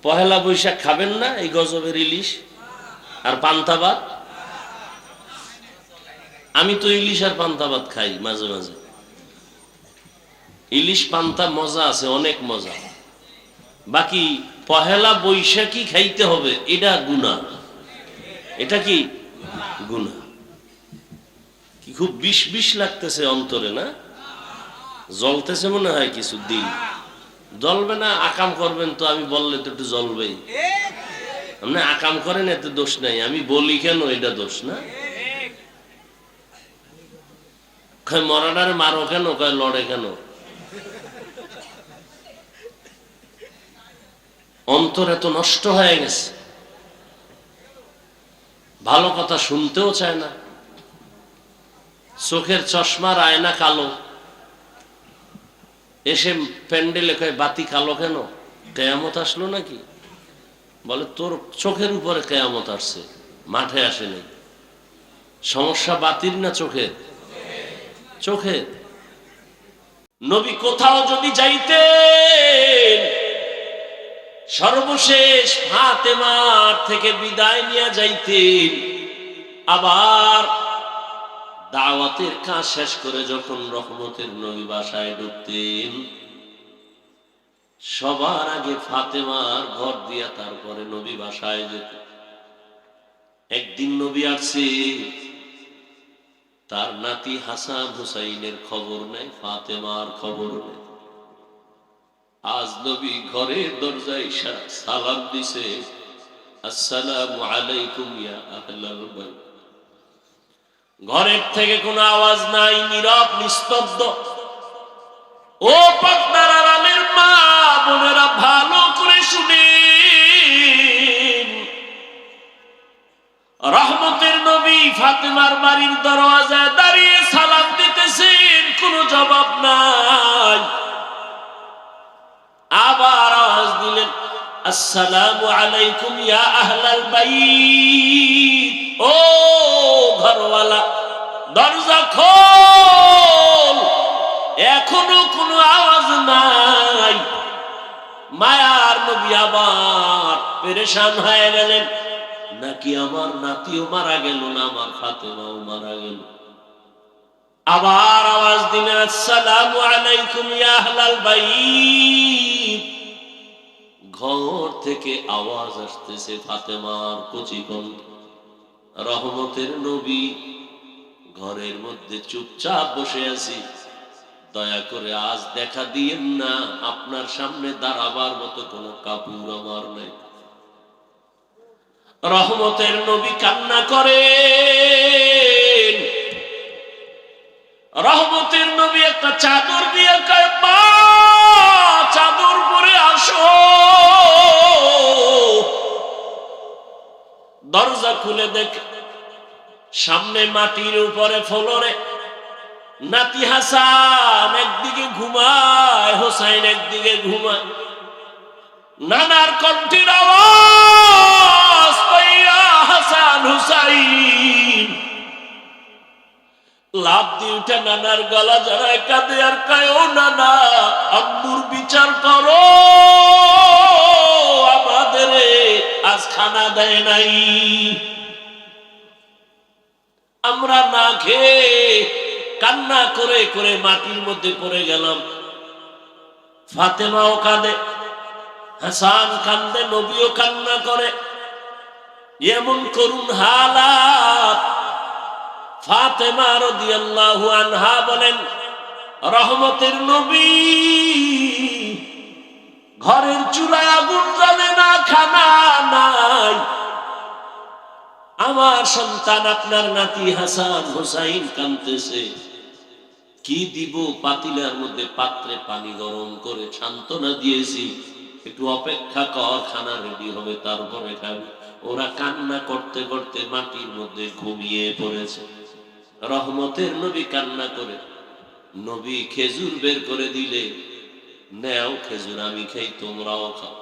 পহেলা বৈশাখ খাবেন না এই গজবের ইলিশ আর পান্তা ভাত? আমি তো ইলিশ আর পান্তা ভাত খাই মাঝে মাঝে। ইলিশ পান্তা মজা আছে, অনেক মজা। বাকি পহেলা বৈশাখী খাইতে হবে এটা গুনাহ। এটা কি গুনাহ? কি খুব বিষ বিষ লাগতেছে অন্তরে, না জ্বলতেছে মনে হয় কিছু দিন। জ্বলবে না, আকাম করবেন তো, আমি বললে তো একটু জ্বলবেই। আপনি আকাম করেন এতে দোষ নাই, আমি বলি কেন এটা দোষ না? মরাডারে মারো কেন, কয় লড়ে কেন? অন্তর এত নষ্ট হয়ে গেছে, ভালো কথা শুনতেও চায় না। চোখের চশমার আয়না কালো, এসে প্যান্ডেলে কয় বাতি কালো কেন? কেয়ামত আসলো নাকি? বলে তোর চোখের উপরে কেয়ামত আসছে, মাঠে আসেনি। সমস্যা বাতির না চোখের? চোখের। নবী কোথাও যদি যাইতেন, সর্বশেষ ফাতেমার থেকে বিদায় নিয়ে যাইতেন। আবার দাওয়াতের কাজ শেষ করে যখন রহমতের নবী বাসায় ঢুকতেন, সবার আগে ফাতেমার ঘর দিয়া তারপরে নবী বাসায় যেত। একদিন নবী আসছে, তার নাতি হাসান হুসাইনের খবর নেই, ফাতেমার খবর নেই। আজ নবী ঘরের দরজায় সালাম দিছে, আসসালামু আলাইকুম ইয়া আহলাল বাইত। ঘরের থেকে কোনো আওয়াজ নাই, নীরব নিস্তব্ধ। ও পাকনার আরামের মা বোনেরা, ভালো করে শুনেন। রহমতের নবী ফাতেমার বাড়ির দরওয়াজায় দাঁড়িয়ে সালাম দিতেছেন, কোনো জবাব নাই। আবার আওয়াজ দিলেন, আসসালামু আলাইকুম ইয়া আহলাল বাইত। ও ঘরওয়ালা, দরজা খোল। এখনো কোনো আওয়াজ নাই। মায়ার নবী আবার পেরেশান হয়ে গেলেন, নাকি আমার নাতিও মারা গেল, না আমার ফাতেমাও মারা গেল। আবার আওয়াজ দিলেন, আসসালামু আলাইকুম ইয়া আহলাল বাইত। ঘর থেকে আওয়াজ আসতেছে ফাতেমার কচি কণ্ঠ। রহমতের নবী, ঘরের মধ্যে চুপচাপ বসে আছি, দয়া করে আজ দেখা দিয়েন না, আপনার সামনে দাঁড়াবার মতো কোনো কাপড় আমার নেই। রহমতের নবী কান্না করেন। রহমতের নবী একটা চাদর দিয়ে কয়, মা চাদর পরে আসো। দরজা খুলে দেখে সামনে মাটির উপরে ফ্লোরে নাতি হাসান একদিকে ঘুমায়, হোসাইন একদিকে ঘুমায়। নানার কণ্ঠের আওয়াজ পাইয়া হাসান হুসাইন লাফ দিয়ে উঠে নানার গলা জড়ায় কাঁদে আর কয়, ও নানা, আম্মুর বিচার করো, আমাদের আজ খানা দেয় নাই, আমরা না খেয়ে কান্না করে করে মাটির মধ্যে পড়ে গেলাম। ফাতেমাও কাঁদে, হাসান কান্দে, নবীও কান্না করে। এমন করুণ হালাত। ফাতেমা রাদিয়াল্লাহু আনহা বলেন, রহমতের নবী ঘরের চুলায় আগুন জ্বলে না, খানা নাই। আমার সন্তান আপনার নাতি হাসান হুসাইন কাঁদতেছে, কি দিব? পাতিলার মধ্যে পাত্রে পানি গরম করে সান্ত্বনা দিয়েছি, একটু অপেক্ষা কর, খানা রেডি হবে তারপরে খাবি। ওরা কান্না করতে করতে মাটির মধ্যে ঘুমিয়ে পড়েছে। রহমতের নবী কান্না করে, নবী খেজুর বের করে দিলে, নেও খেজুর, আমি খাই, তোমরাও খাও।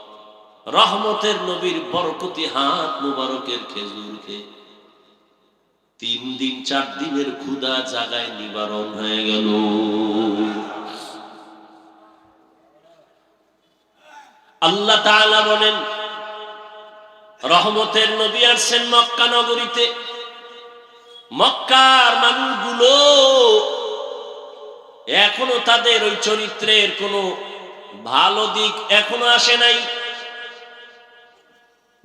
রহমতের নবীর বরকতি হাত মুবারকের খেজুর খেয়ে 3 দিন 4 দিনের ক্ষুধা জাগায় নিবারণ হয়ে গেল। আল্লাহ তাআলা বলেন, রহমতের নবী আসছেন মক্কা নগরীতে। মক্কার মানুষগুলো এখনো তাদের ওই চরিত্রের কোনো ভালো দিক এখনো আসে নাই।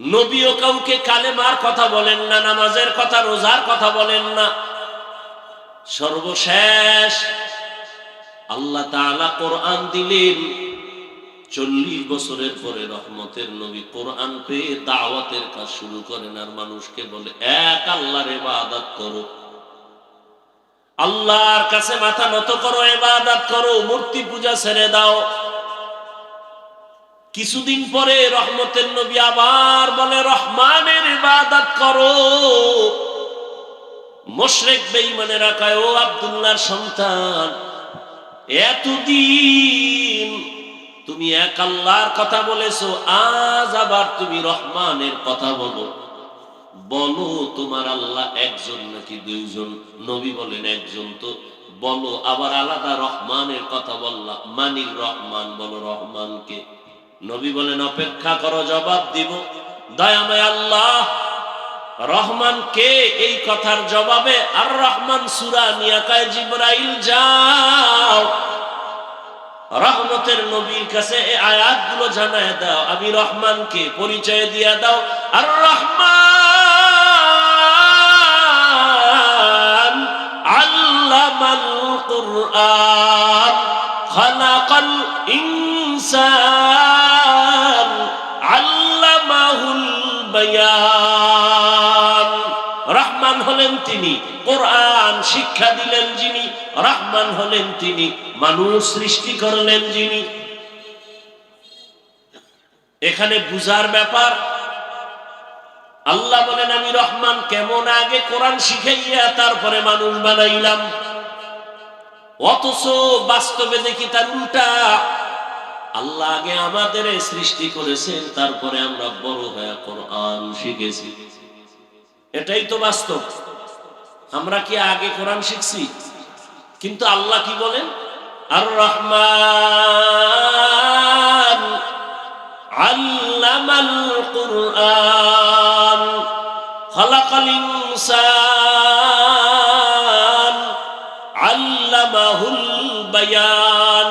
নবীও কাউকে কালেমার কথা বলেন না, নামাজের কথা, রোজার কথা বলেন না। সর্বশেষ আল্লাহ তাআলা কোরআন দিলেন। 40 বছরের পরে রহমতের নবী কোরআন পেয়ে দাওয়াতের কাজ শুরু করেন, আর মানুষকে বলে এক আল্লাহর ইবাদত করো, আল্লাহর কাছে মাথা নত করো, ইবাদত করো, মূর্তি পূজা ছেড়ে দাও। কিছুদিন পরে রহমতের নবী আবার বলে রহমানের ইবাদত করো। মুশরিক বেঈমানেরা কয়, ও আব্দুল্লাহর সন্তান, এতদিন তুমি এক আল্লাহর কথা বলেছো, আজ আবার তুমি রহমানের কথা বলো। বলো তোমার আল্লাহ একজন নাকি দুইজন? নবী বলেন একজন। তো বলো আবার আলাদা রহমানের কথা বললা, মানির রহমান বলো, রহমানকে? নবী বলেন অপেক্ষা করো, জবাব দিব। দয়াময় আল্লাহ রহমান কে? এই কথার জবাবে আর রহমান সূরা নিয়া কয়, জিবরাইল যাও রহমতের নবীর কাছে এই আয়াতগুলো জানায় দাও, আমি রহমানকে পরিচয় দিয়া দাও। আর রহমান আল্লামাল কুরআন খালাকাল ইনসান আল্লামাহুল বায়ান। রহমান হলেন তিনি, কোরআন শিক্ষা দিলেন যিনি। রহমান হলেন তিনি, মানুষ সৃষ্টি করলেন যিনি। এখানে বুঝার ব্যাপার। আল্লাহ বলেন আমি রহমান, কেমন? আগে কোরআন শিখাইয়া তারপরে মানুষ বানাইলাম। অথচ বাস্তবে দেখি তার উল্টা। আল্লাহ আগে আমাদের সৃষ্টি করেছেন, তারপরে আমরা বড় হয়ে কোরআন শিখেছি। এটাই তো বাস্তব। আমরা কি আগে কোরআন শিখছি? কিন্তু আল্লাহ কি বলেন? আর রহমান আল্লামাল কুরআন খালাকাল ইনসান আল্লামাহুল বায়ান।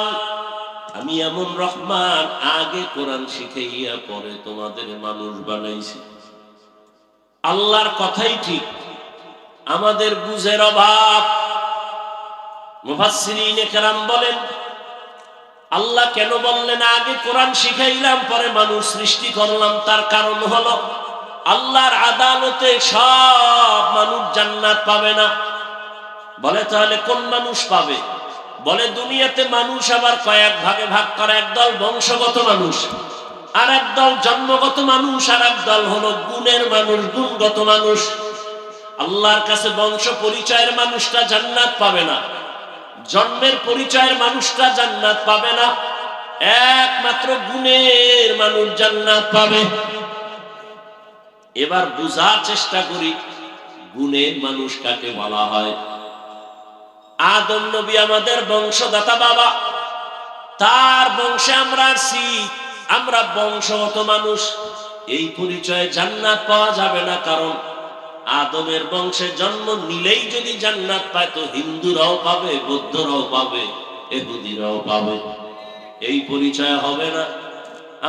আমি এমন রহমান, আগে কোরআন শিখাইয়া পরে তোমাদের মানুষ বানাইছি। আল্লাহর কথাই ঠিক, আমাদের বুঝের অভাব। মুফাসসিরিনে কেরাম বলেন আল্লাহ কেন বললেন আগে কোরআন শিখাইলাম পরে মানুষ সৃষ্টি করলাম? তার কারণ হলো আল্লাহর আদালতে সব মানুষ জান্নাত পাবে না। বলে তাহলে কোন মানুষ পাবে? বলে দুনিয়াতে মানুষ আবার কয়েক ভাগে ভাগ করা। একদল বংশগত মানুষ, আর একদল জন্মগত মানুষ, আর একদল হলো গুণের মানুষ, গুণগত মানুষ। আল্লাহর কাছে বংশ পরিচয়ের মানুষটা জান্নাত পাবে না, জন্মের পরিচয়ের মানুষটা জান্নাত পাবে না, একমাত্র গুণের মানুষ জান্নাত পাবে। এবার বুঝার চেষ্টা করি গুণের মানুষ কাকে বলা হয়। আদম নবী আমাদের বংশদাতা বাবা, তার বংশে আমরা আসছি, আমরা বংশগত মানুষ। এই পরিচয়ে জান্নাত পাওয়া যাবে না, কারণ আদমের বংশে জন্ম নিলেই যদি জান্নাত পায় তো হিন্দুরাও পাবে, বৌদ্ধরাও পাবে, ইহুদিরাও পাবে। এই পরিচয় হবে না।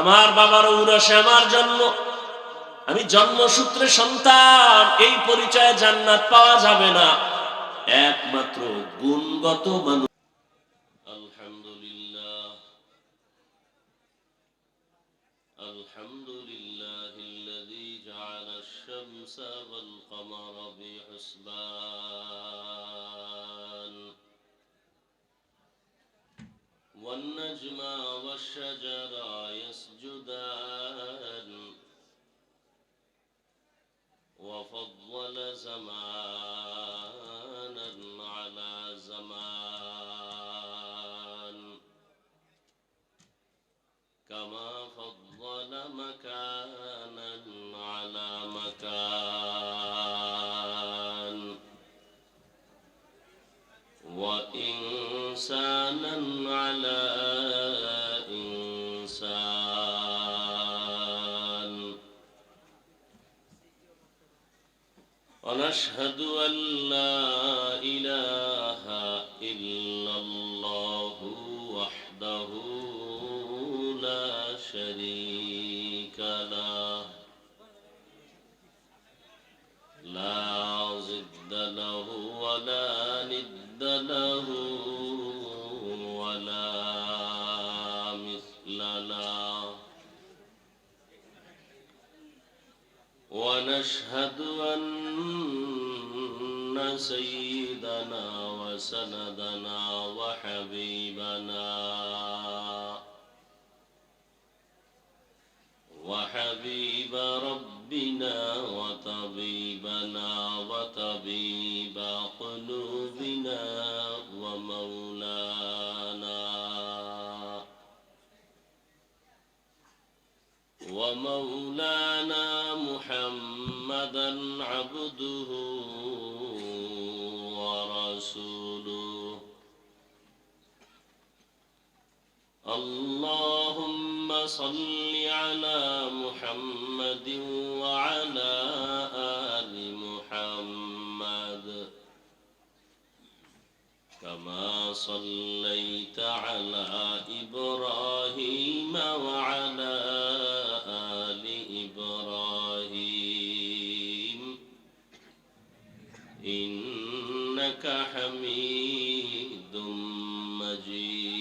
আমার বাবার ঔরসে আমার জন্ম, আমি জন্মসূত্রে সন্তান, এই পরিচয়ে জান্নাত পাওয়া যাবে না। একমাত্র গুণগত মানুষ। আলহামদুলিল্লাহ আলহামদুলিল্লাহিল্লাযী জাআলা আশ-শামসা ওয়াল কামারা বিহুসবান ওয়ান নাজমা ওয়াশ-শাজারা ইয়াসজুদান ওয়া ফাদ্দালা জামানান আলা জামান কামা ফাদ্দালা মাকানান আলা মাকান ওয়া ইনসানান আলা ইনসান ونشهد أن لا إله إلا الله وحده لا شريك له لا ضد له ولا ند له ولا مثل له ونشهد أن سيدنا وسندنا وحبيب ربنا وطبيبنا وطبيب قلوبنا ومولانا محمدا عبده ورسوله اللهم صل على محمد وعلى آل محمد كما صليت على إبراهيم وعلى آل إبراهيم إنك حميد مجيد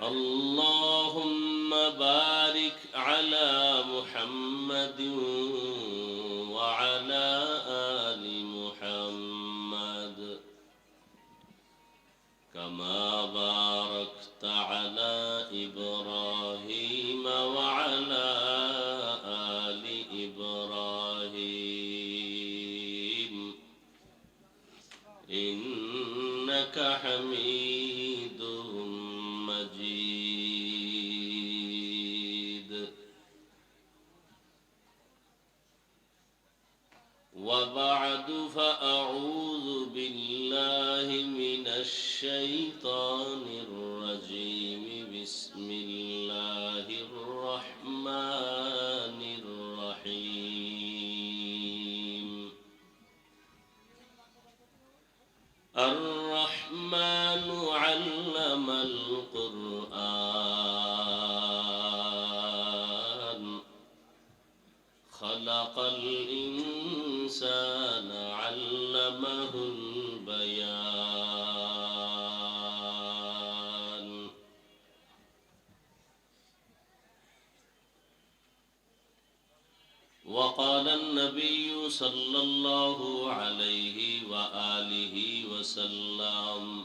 اللهم بارك على محمد وعلى آل محمد كما باركت على إبراهيم وعلى آل إبراهيم إنك حميد مجيد وبعد فأعوذ بالله من الشيطان الرجيم بسم الله الرحمن الرحيم الرحمن علم القرآن خلق الإنسان علمه البيان وقال النبي صلى الله عليه وآله وسلم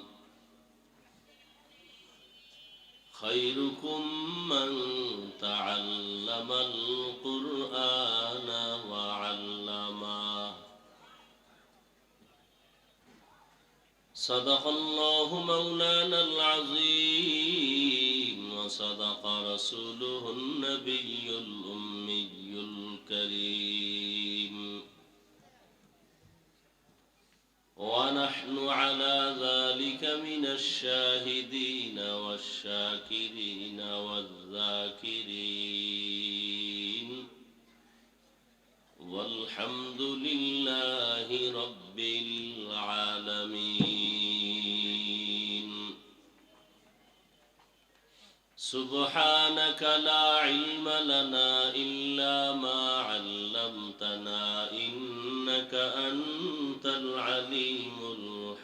خيركم من تعلم القرآن وعلمه صدق الله مولانا العظيم وصدق رسوله النبي الأمي الكريم ونحن على ذلك من الشاهدين والشاكرين والذاكرين والحمد لله رب العالمين سبحانك لا علم لنا إلا ما علمتنا إنك أنت العليم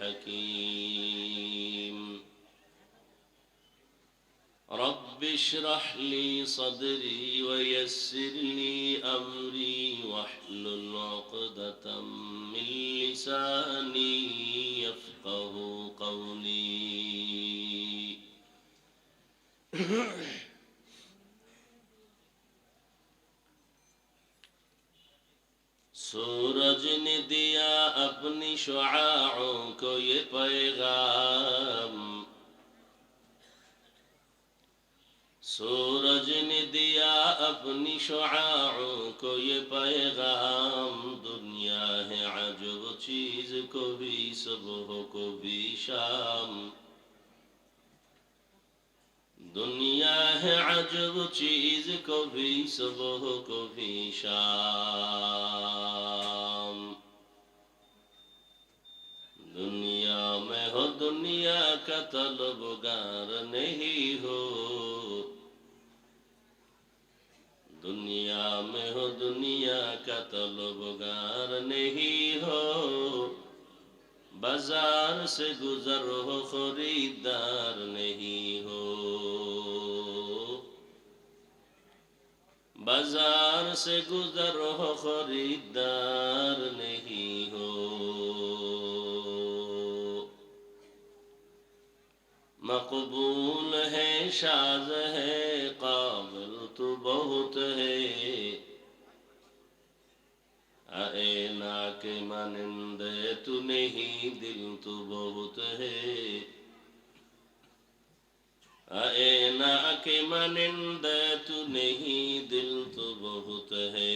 الحكيم رب اشرح لي صدري ويسر لي أمري واحلل عقدة من لساني يفقه قولي सूरज ने दिया अपनी शुआओं को ये पैगाम सूरज ने दिया अपनी शुआओं को ये पैगाम दुनिया है अजब चीज को भी सुबह को भी शाम दुनिया है अजब चीज कभी सुबह कभी शाम। दुनिया में हो दुनिया का तलबगार नहीं हो, दुनिया में हो दुनिया का तलबगार नहीं हो। बाजार से गुजर हो खरीदार नहीं हो, बाजार से गुजर हो खरीदार नहीं हो। मकबूल है शाज है काबिल तो बहुत है, आईना के मानिंदे तू नहीं दिल तो बहुत है, आईना के मानिंदे तू नहीं दिल तो बहुत है।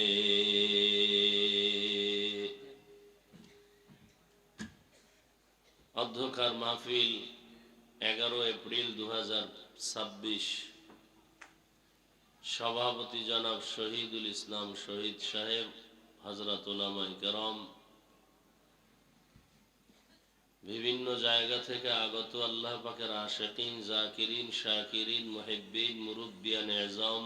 অধ্যকার মাহফিল 11 এপ্রিল 2026। সভাপতি জনাব শহীদুল ইসলাম শহীদ সাহেব, হযরত উলামায়ে কেরাম, বিভিন্ন জায়গা থেকে আগত আল্লাহ পাকের আশিকিন, জাকিরিন, শাকিরিন, মুহিব্বিন, মুরব্বিয়ান এজাম,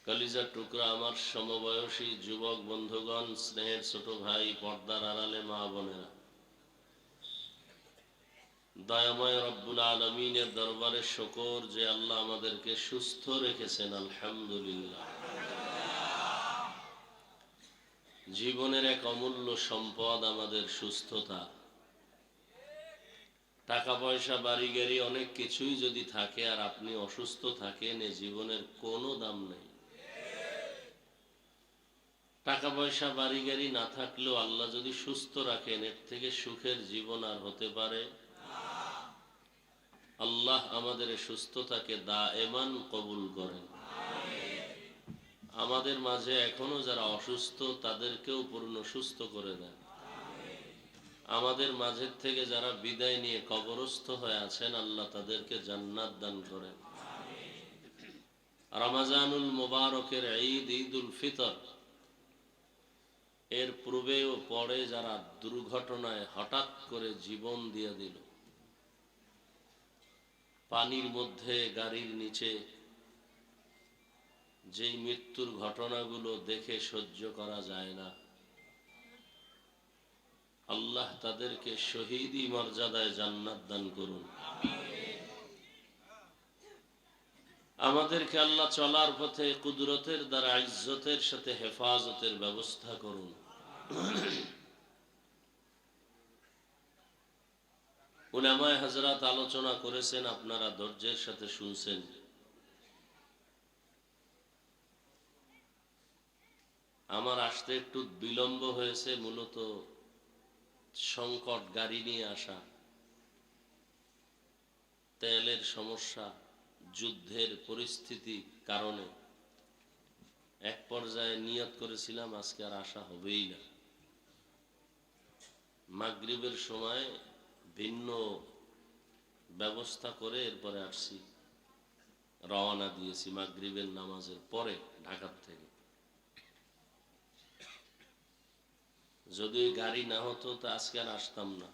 কলিজার টুকরা আমার সমবয়সী যুবক বন্ধুগণ, স্নেহের ছোট ভাই, পর্দার আড়ালে মা বোনেরা, দয়াময় রব্বুল আলামিনের দরবারে শুকর যে আল্লাহ আমাদেরকে সুস্থ রেখেছেন, আলহামদুলিল্লাহ। জীবনের এক অমূল্য সম্পদ আমাদের সুস্থতা। টাকা পয়সা বাড়ি গাড়ি অনেক কিছুই যদি থাকে আর আপনি অসুস্থ থাকেন, এ জীবনের কোনো দাম নেই। টাকা পয়সা বাড়ি গাড়ি না থাকলেও আল্লাহ যদি সুস্থ রাখেন, এর থেকে সুখের জীবন আর হতে পারে? আল্লাহ আমাদের সুস্থতাকে দায়েমান কবুল করেন। আমাদের মাঝে এখনো যারা অসুস্থ তাদেরকেও পূর্ণ সুস্থ করে দেন। আমাদের মাঝের থেকে যারা বিদায় নিয়ে কবরস্থ হয়ে আছেন, আল্লাহ তাদেরকে জান্নাত দান করেন। রমজানুল মুবারকের ঈদ, ঈদুল ফিতর, এর পূর্বে ও পরে যারা দুর্ঘটনায় হঠাৎ করে জীবন দিয়ে দিল, পানির মধ্যে, গাড়ির নিচে, যেই মৃত্যুর ঘটনাগুলো দেখে সহ্য করা যায় না, আল্লাহ তাদেরকে শহীদি মর্যাদায় জান্নাত দান করুন। আমাদেরকে আল্লাহ চলার পথে কুদরতের দ্বারা ইজ্জতের সাথে হেফাজতের ব্যবস্থা করুন। উলামায়ে হযরত আলোচনা করেছেন, আপনারা ধৈর্যের সাথে শুনছেন। আমার আসতে একটু বিলম্ব হয়েছে, মূলত সংকট, গাড়ি নিয়ে আসা, তেলের সমস্যা, যুদ্ধের পরিস্থিতি কারণে এক পর্যায়ে নিয়ত করেছিলাম আজকে আর আসা হবেই না। মাগরিবের সময় ভিন্ন ব্যবস্থা করে এরপরে আসছি, রওনা দিয়েছি মাগরিবের নামাজের পরে ঢাকার থেকে। যদি গাড়ি না হতো তো আজকে আর আসতাম না।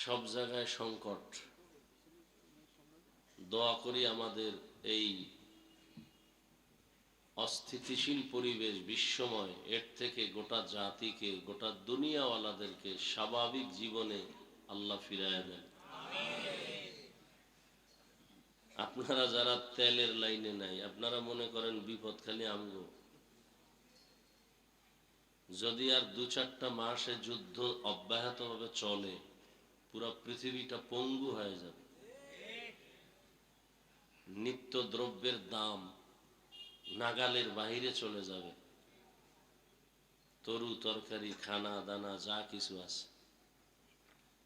সব জায়গায় সংকট। দোয়া করি আমাদের এই অস্থিতিশীল পরিবেশ, বিশ্বময়, এর থেকে গোটা জাতিকে, গোটা দুনিয়াওয়ালাদেরকে স্বাভাবিক জীবনে আল্লাহ ফিরায় দেন। আপনারা যারা তেলের লাইনে নাই, আপনারা মনে করেন বিপদ খালি আমগো। যদি আর 2-4টা মাসে যুদ্ধ অব্যাহতভাবে চলে, পুরো পৃথিবীটা পঙ্গু হয়ে যাবে। নিত্য দ্রব্যের দাম নাগালের বাহিরে চলে যাবে। তরু তরকারি, খানা দানা যা কিছু আছে,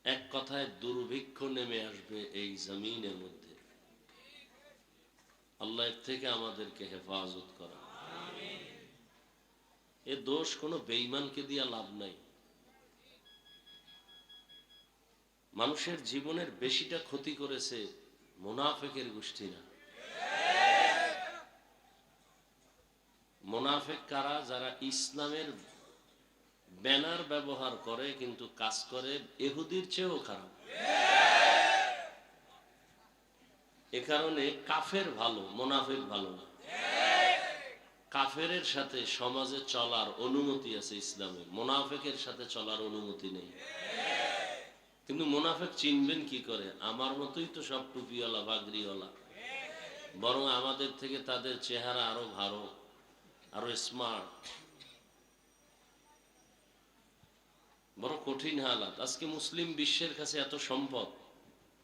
এক কথায় দুর্ভিক্ষ নেমে আসবে এই জমিনের মধ্যে। আল্লাহ এর থেকে আমাদেরকে হেফাজত করা। এ দোষ কোনো বেঈমানকে দিয়া লাভ নাই। মানুষের জীবনের বেশিটা ক্ষতি করেছে মুনাফিকের গোষ্ঠীরা। মুনাফিক কারা? যারা ইসলামের ব্যানার ব্যবহার করে কিন্তু কাজ করে ইহুদির চেয়েও খারাপ। এ কারণে কাফের ভালো, মুনাফিক ভালো না। কাফেরের সাথে সমাজে চলার অনুমতি আছে ইসলামে, মুনাফিকের সাথে চলার অনুমতি নেই। কিন্তু মুনাফিক চিনবেন কি করে? আমার মতোই তো সব টুপিওয়ালা বাগড়িওয়ালা, বরং আমাদের থেকে তাদের চেহারা আরো ভালো, আরো স্মার্ট। বড় কঠিন হালাত। আজকে মুসলিম বিশ্বের কাছে এত সম্পদ,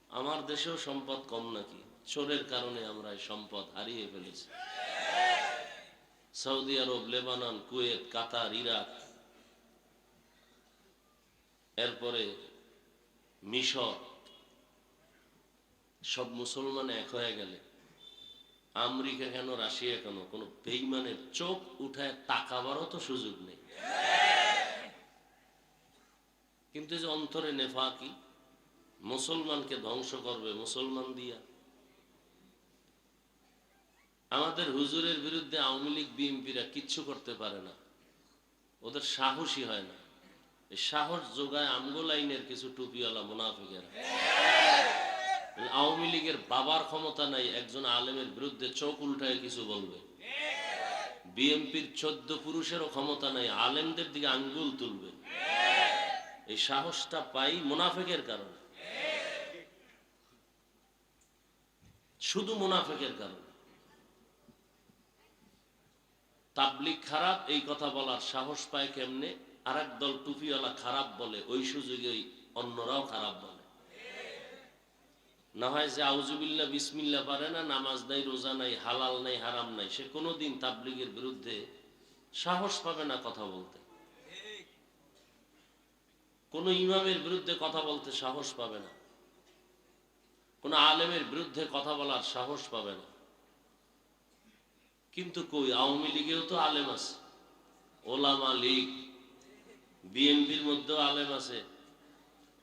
আমার দেশেও সম্পদ কম নাকি? চোরের কারণে আমরা এই সম্পদ হারিয়ে ফেলেছি। সৌদি আরব, লেবানন, কুয়েত, কাতার, ইরাক, এরপরে মিশর, সব মুসলমান এক হয়ে গেলে আমেরিকা কেন, রাশিয়া কেন, কোন বেঈমানের চোখ উঠায় তাকাবারও তো সুযোগ নেই। কিন্তু যে অন্তরে নেফাকি, মুসলমানকে ধ্বংস করবে মুসলমান দিয়া। আমাদের হুজুরের বিরুদ্ধে আওয়ামী লীগ বিএনপিরা কিচ্ছু করতে পারে না, ওদের সাহসী হয় না। এই সাহস যোগায় আমগো লাইনের কিছু টুপিওয়ালা মুনাফিকেরা। আওয়ামী লীগের বাবার ক্ষমতা নাই একজন আলেমের বিরুদ্ধে চোখ উল্টায় কিছু বলবে। বিএনপির 14 পুরুষেরও ক্ষমতা নাই আলেমদের দিকে আঙ্গুল তুলবে। এই সাহসটা পাই মুনাফিকের কারণে, শুধু মুনাফিকের কারণে। তাবলীগ খারাপ এই কথা বলার সাহস পায় কেমনে? আর এক দল টুপিওয়ালা খারাপ বলে, ওই সুযোগে অন্যরাও খারাপ বলে। না হয় যে আউজুবিল্লাহ বিসমিল্লাহ পারে না, নামাজ নাই, রোজা নাই, হালাল নাই, হারাম নাই, সে কোনোদিন তাবলীগের বিরুদ্ধে সাহস পাবে না কথা বলতে। কোন ইমামের বিরুদ্ধে কথা বলতে সাহস পাবে না, কোন আলেমের বিরুদ্ধে কথা বলার সাহস পাবে না। কিন্তু কই, আওয়ামী লীগেও তো আলেম আছে, ওলামা লীগ, বিএনপির মধ্যেও আলেম আছে।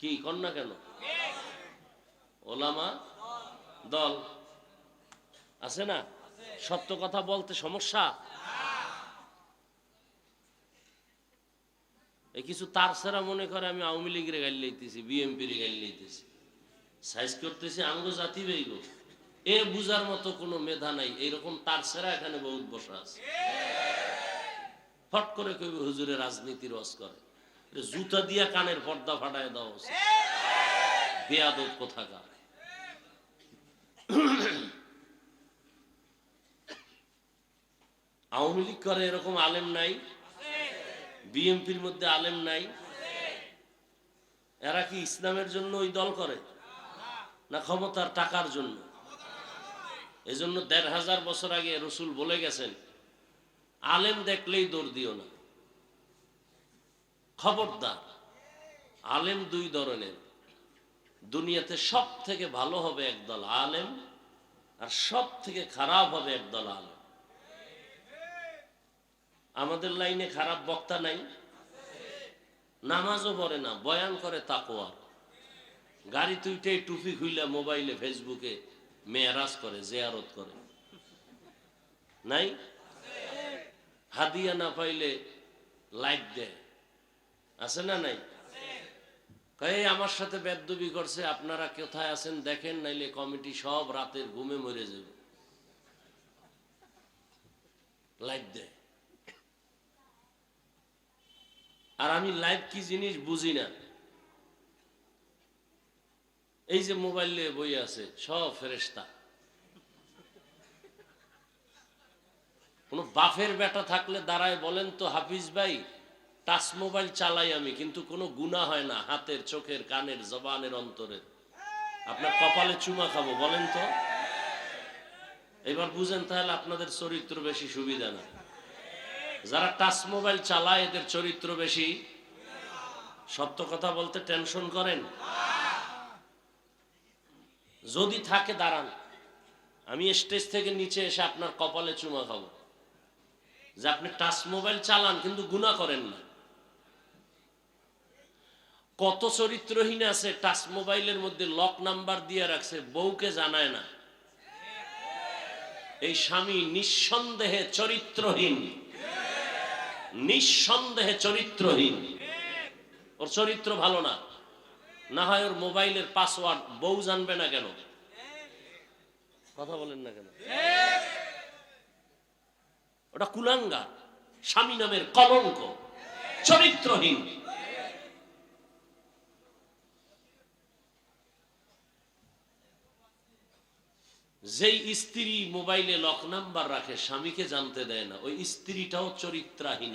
কি কর না কেন? ওলামা দল আছে না? সত্য কথা বলতে সমস্যা? এই কিছু তার ছাড়া মনে করে আমি আওয়ামী লীগের গাইল লইতেছি, বিএনপির গাইল লইতেছি, সাইজ করতেছি আমগো জাতি বেইব। এ বুঝার মতো কোনো মেধা নাই। এইরকম তার ছাড়া এখানে বহুত বসা আছে। ফট করে কইবে হুজুরে রাজনীতির ওয়াজ করে, জুতা দিয়া কানের পর্দা ফাটায় দেওয়া উচিত। বেয়াদব কোথাকার। আওয়ামী লীগ করে এরকম আলেম নাই? বিএনপির মধ্যে আলেম নাই? এরা কি ইসলামের জন্য ওই দল করে, না ক্ষমতার টাকার জন্য? এজন্য ১৫০০ বছর আগে রসুল বলে গেছেন, আলেম দেখলেই দৌড় দিও না, খবরদার। আলেম দুই ধরনের, দুনিয়াতে সব থেকে ভালো হবে একদল আলেম, আর সব থেকে খারাপ হবে একদল আলেম। আমাদের লাইনে খারাপ বক্তা নাই? নামাজও পড়ে না, বয়ান করে তাকওয়ার। গাড়ি তুইটাই টুপি খুইলা মোবাইলে ফেসবুকে মেয়ারাজ করে, জিয়ারত করে। নাই? হাদিয়া না পাইলে লাইক দেয়, আছে না নাই? এই আমার সাথে বেদবি করছে, আপনারা কোথায় আছেন দেখেন, নাইলে কমিটি সব রাতের ঘুমে মরে যাবে। লাইক দেয়। আর আমি লাইভ কি জিনিস বুঝি না। এই যে মোবাইলে বই আছে সব ফেরেশতা। কোন বাফের বেটা থাকলে দাঁড়ায় বলেন তো, হাফিজ ভাই টাচ মোবাইল চালাই আমি, কিন্তু কোনো গুনাহ হয় না, হাতের, চোখের, কানের, জবানের, অন্তরের। আপনার কপালে চুমা খাবো বলেন তো? এবার বুঝেন তাহলে আপনাদের চরিত্র বেশি সুবিধা না। যারা টাচ মোবাইল চালায় এদের চরিত্র বেশি। সত্য কথা বলতে টেনশন করেন? যদি থাকে দাঁড়ান, আমি স্টেজ থেকে নিচে এসে আপনার কপালে চুমা খাবো, যে আপনি টাচ মোবাইল চালান কিন্তু গুনাহ করেন না। কত চরিত্রহীন আছে, টাচ মোবাইলের মধ্যে লক নাম্বার দিয়ে রাখছে, বউকে জানায় না। এই স্বামী নিঃসন্দেহে চরিত্রহীন, নিঃসন্দেহে চরিত্রহীন। ওর চরিত্র ভালো না, না হয় ওর মোবাইলের পাসওয়ার্ড বউ জানবে না কেন? কথা বলেন না কেন? ওটা কুলাঙ্গার, স্বামী নামের কলঙ্ক, চরিত্রহীন। যেই স্ত্রী মোবাইলে লক নাম্বার রাখে, স্বামীকে জানতে দেয় না, ওই স্ত্রীটাও চরিত্রহীন।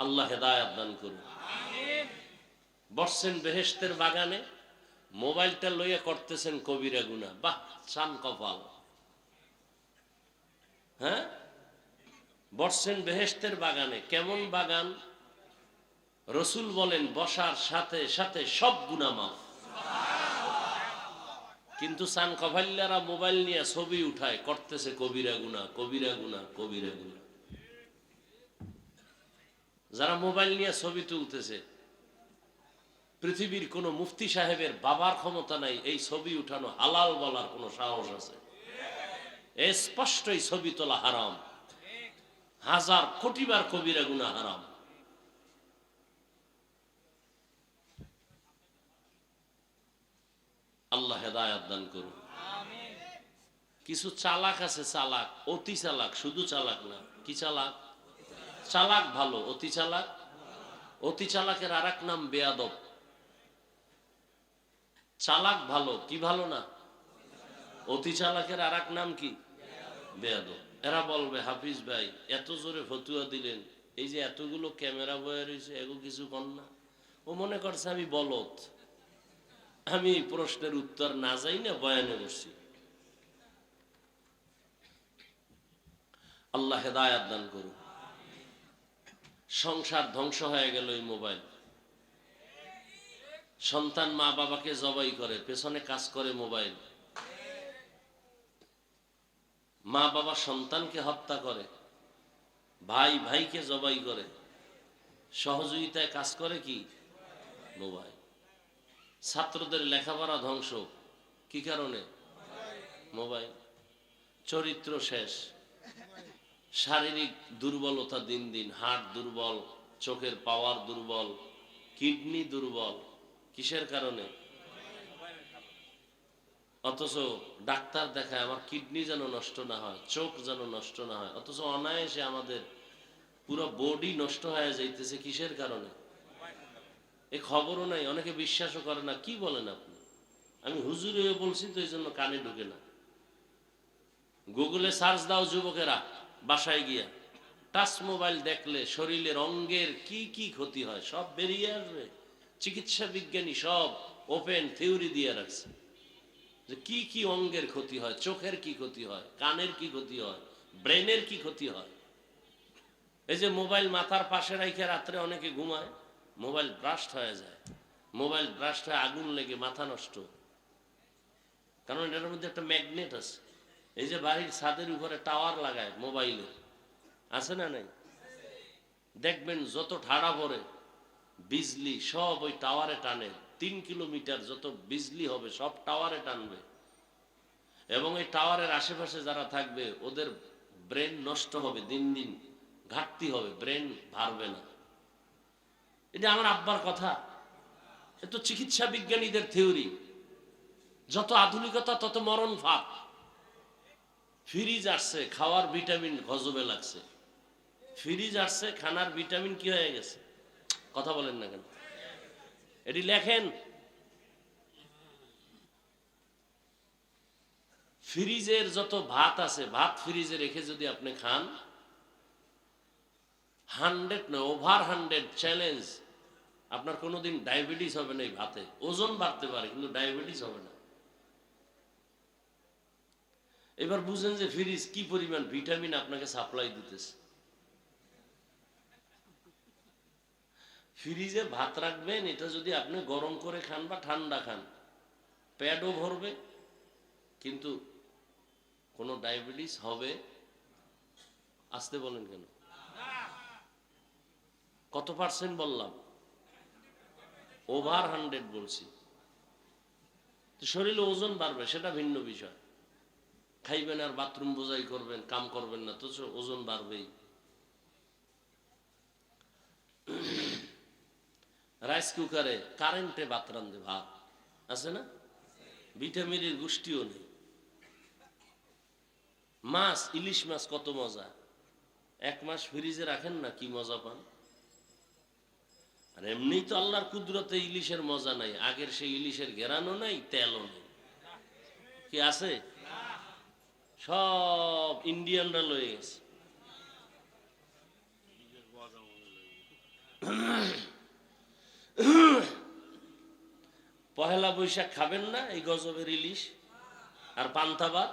আল্লাহ হেদায়েত দান করুন। বসছেন বেহেশতের বাগানে, মোবাইলটা লইয়া করতেছেন কবিরা গুনাহ। বাহ, চান কপাল। হ্যাঁ, বসছেন বেহেশতের বাগানে। কেমন বাগান? রসুল বলেন বসার সাথে সাথে সব গুনাহ মাফ। কিন্তু চান কপাল্লারা মোবাইল নিয়ে ছবি উঠায়, করতেছে কবিরা গুনাহ, কবিরা গুনাহ, কবিরা গুনাহ। যারা মোবাইল নিয়ে ছবি তুলতেছে, পৃথিবীর কোন মুফতি সাহেবের বাবার ক্ষমতা নাই এই ছবি উঠানো হালাল বলার কোন সাহস আছে? স্পষ্টই ছবি তোলা হারাম, হাজার কোটিবার কবিরা গুনাহ হারাম। আল্লাহ হেদায়েত দান করুন। কিছু চালাক আছে, চালাক, অতি চালাক, শুধু চালাক না। কি চালাক? চালাক ভালো, অতি চালাক। অতি চালাকের আর এক নাম বেয়াদব। চালাক ভালো, কি ভালো না? অতি চালাকের আর এক নাম কি? বেয়াদব। এরা বলবে হাফিজ ভাই এত জোরে ফতুয়া দিলেন, এই যে এতগুলো ক্যামেরা বয়ে রয়েছে, এগো কিছু কর না। ও মনে করছে আমি বলদ, আমি এই প্রশ্নের উত্তর না যাই না বয়ানে বসছি। আল্লাহ হেদায়েত দান করুন। সংসার ধ্বংস হয়ে গেল এই মোবাইল। সন্তান মা বাবাকে জবাই করে, পেছনে কাজ করে মোবাইল। মা বাবা সন্তানকে হত্যা করে, ভাই ভাইকে জবাই করে, সহযোগিতায় কাজ করে কি? মোবাইল। ছাত্রদের লেখাপড়া ধ্বংস, কি কারণে? মোবাইল। চরিত্র শেষ, শারীরিক দুর্বলতা দিন দিন, হার্ট দুর্বল, চোখের পাওয়ার দুর্বল, কিডনি দুর্বল। কিসের কারণে? অথচ ডাক্তার দেখায় আমার কিডনি যেন নষ্ট না হয়, চোখ যেন নষ্ট না হয়, অথচ অনায়াসে আমাদের পুরো বডি নষ্ট হয়ে যাইতেছে। কিসের কারণে? এই খবরও নাই, অনেকে বিশ্বাসও করে না। কি বলেন আপনি? আমি হুজুর হয়ে বলছি তো, এই জন্য কানে ঢুকে না। গুগলে সার্চ দাও যুবকেরা, বাসায় গিয়া টাচ মোবাইল দেখলে শরীরের অঙ্গের কি কি ক্ষতি হয় সব বেরিয়ে আসবে। চিকিৎসা বিজ্ঞানী সব ওপেন থিওরি দিয়ে রাখছে যে কি কি অঙ্গের ক্ষতি হয়, চোখের কি ক্ষতি হয়, কানের কি ক্ষতি হয়, ব্রেনের কি ক্ষতি হয়। এই যে মোবাইল মাথার পাশে রাখে রাত্রে অনেকে ঘুমায়, মোবাইল ব্রাস্ট হয়ে যায়, মোবাইল ব্রাস্ট হয়ে আগুন লেগে মাথা নষ্ট। কারণ এটার মধ্যে একটা ম্যাগনেট আছে। এই যে বাড়ির ছাদের উপরে টাওয়ার লাগায় মোবাইলের, আছে না নাই? দেখবেন যত ঠাড়া পড়ে বিজলি সব ওই টাওয়ারে টানে। 3 কিলোমিটার যত বিজলি হবে সব টাওয়ারে টানবে। এবং এই টাওয়ারের আশেপাশে যারা থাকবে ওদের ব্রেন নষ্ট হবে, দিন দিন ঘাটতি হবে, ব্রেন ভারবে না। এটা আমার আব্বার কথা, এ তো চিকিৎসা বিজ্ঞানীদের থিওরি। যত আধুনিকতা তত মরণ ফাঁক। ফ্রিজ আসছে, খাওয়ার ভিটামিন গজবে লাগছে। ফ্রিজ আসছে, খানার ভিটামিন কি হয়ে গেছে? কথা বলেন না কেন? এটি লেখেন। ফ্রিজের যত ভাত আছে, ভাত ফ্রিজে রেখে যদি আপনি খান, 100 না ওভার 100 চ্যালেঞ্জ, আপনার কোনোদিন ডায়াবেটিস হবে না। এই ভাতে ওজন বাড়তে পারে কিন্তু ডায়াবেটিস হবে না। এবার বুঝেন যে ফ্রিজ কি পরিমাণ ভিটামিন আপনাকে সাপ্লাই দিতেছে। ফ্রিজে ভাত রাখবেন, এটা যদি আপনি গরম করে খান বা ঠান্ডা খান, পেটও ভরবে কিন্তু কোনো ডায়াবেটিস হবে? আসতে বলেন কেন? কত পার্সেন্ট বললাম? ওভার 100 বলছি। তো শরীরে ওজন বাড়বে সেটা ভিন্ন বিষয়। খাইবেন আর বাথরুম বোঝাই করবেন, কাম করবেন না, তো ওজন বাড়বেই। রাইস কুকারে কারেন্টে ভাত রান্ধে, ভাত আছে না, ভিটামিনের গোষ্ঠীও নেই। মাছ, ইলিশ মাছ কত মজা, 1 মাস ফ্রিজে রাখেন না, কি মজা পান। আর এমনি তো আল্লাহর কুদরতে ইলিশের মজা নাই, আগের সেই ইলিশের ঘেরানো নাই, তেলও নেই, কি আছে? সব ইন্ডিয়ানরা লয়ে গেছে। পহেলা বৈশাখ খাবেন না এই গজবের ইলিশ আর পান্তা ভাত?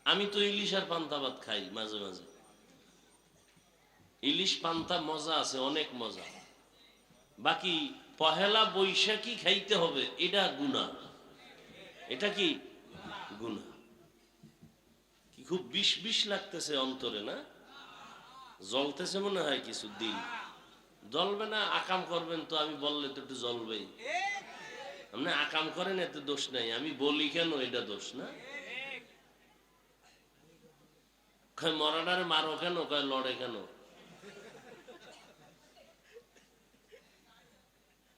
আমি তো ইলিশ আর পান্তা ভাত খাই মাঝে মাঝে। ইলিশ পান্তা মজা আছে, অনেক মজা। বাকি পহেলা বৈশাখী খাইতে হবে, এটা গুনাহ। এটা কি গুনাহ? কি খুব বিষ বিষ লাগতেছে অন্তরে, না জ্বলতেছে মনে হয় কিছু দিন। জ্বলবে না, আকাম করবেন তো, আমি বললে তো একটু জ্বলবেই। আপনি আকাম করেন, এতে দোষ নাই, আমি বলি কেন এটা দোষ না? কয় মরাডারে মারো কেন, কয় লড়ে কেন।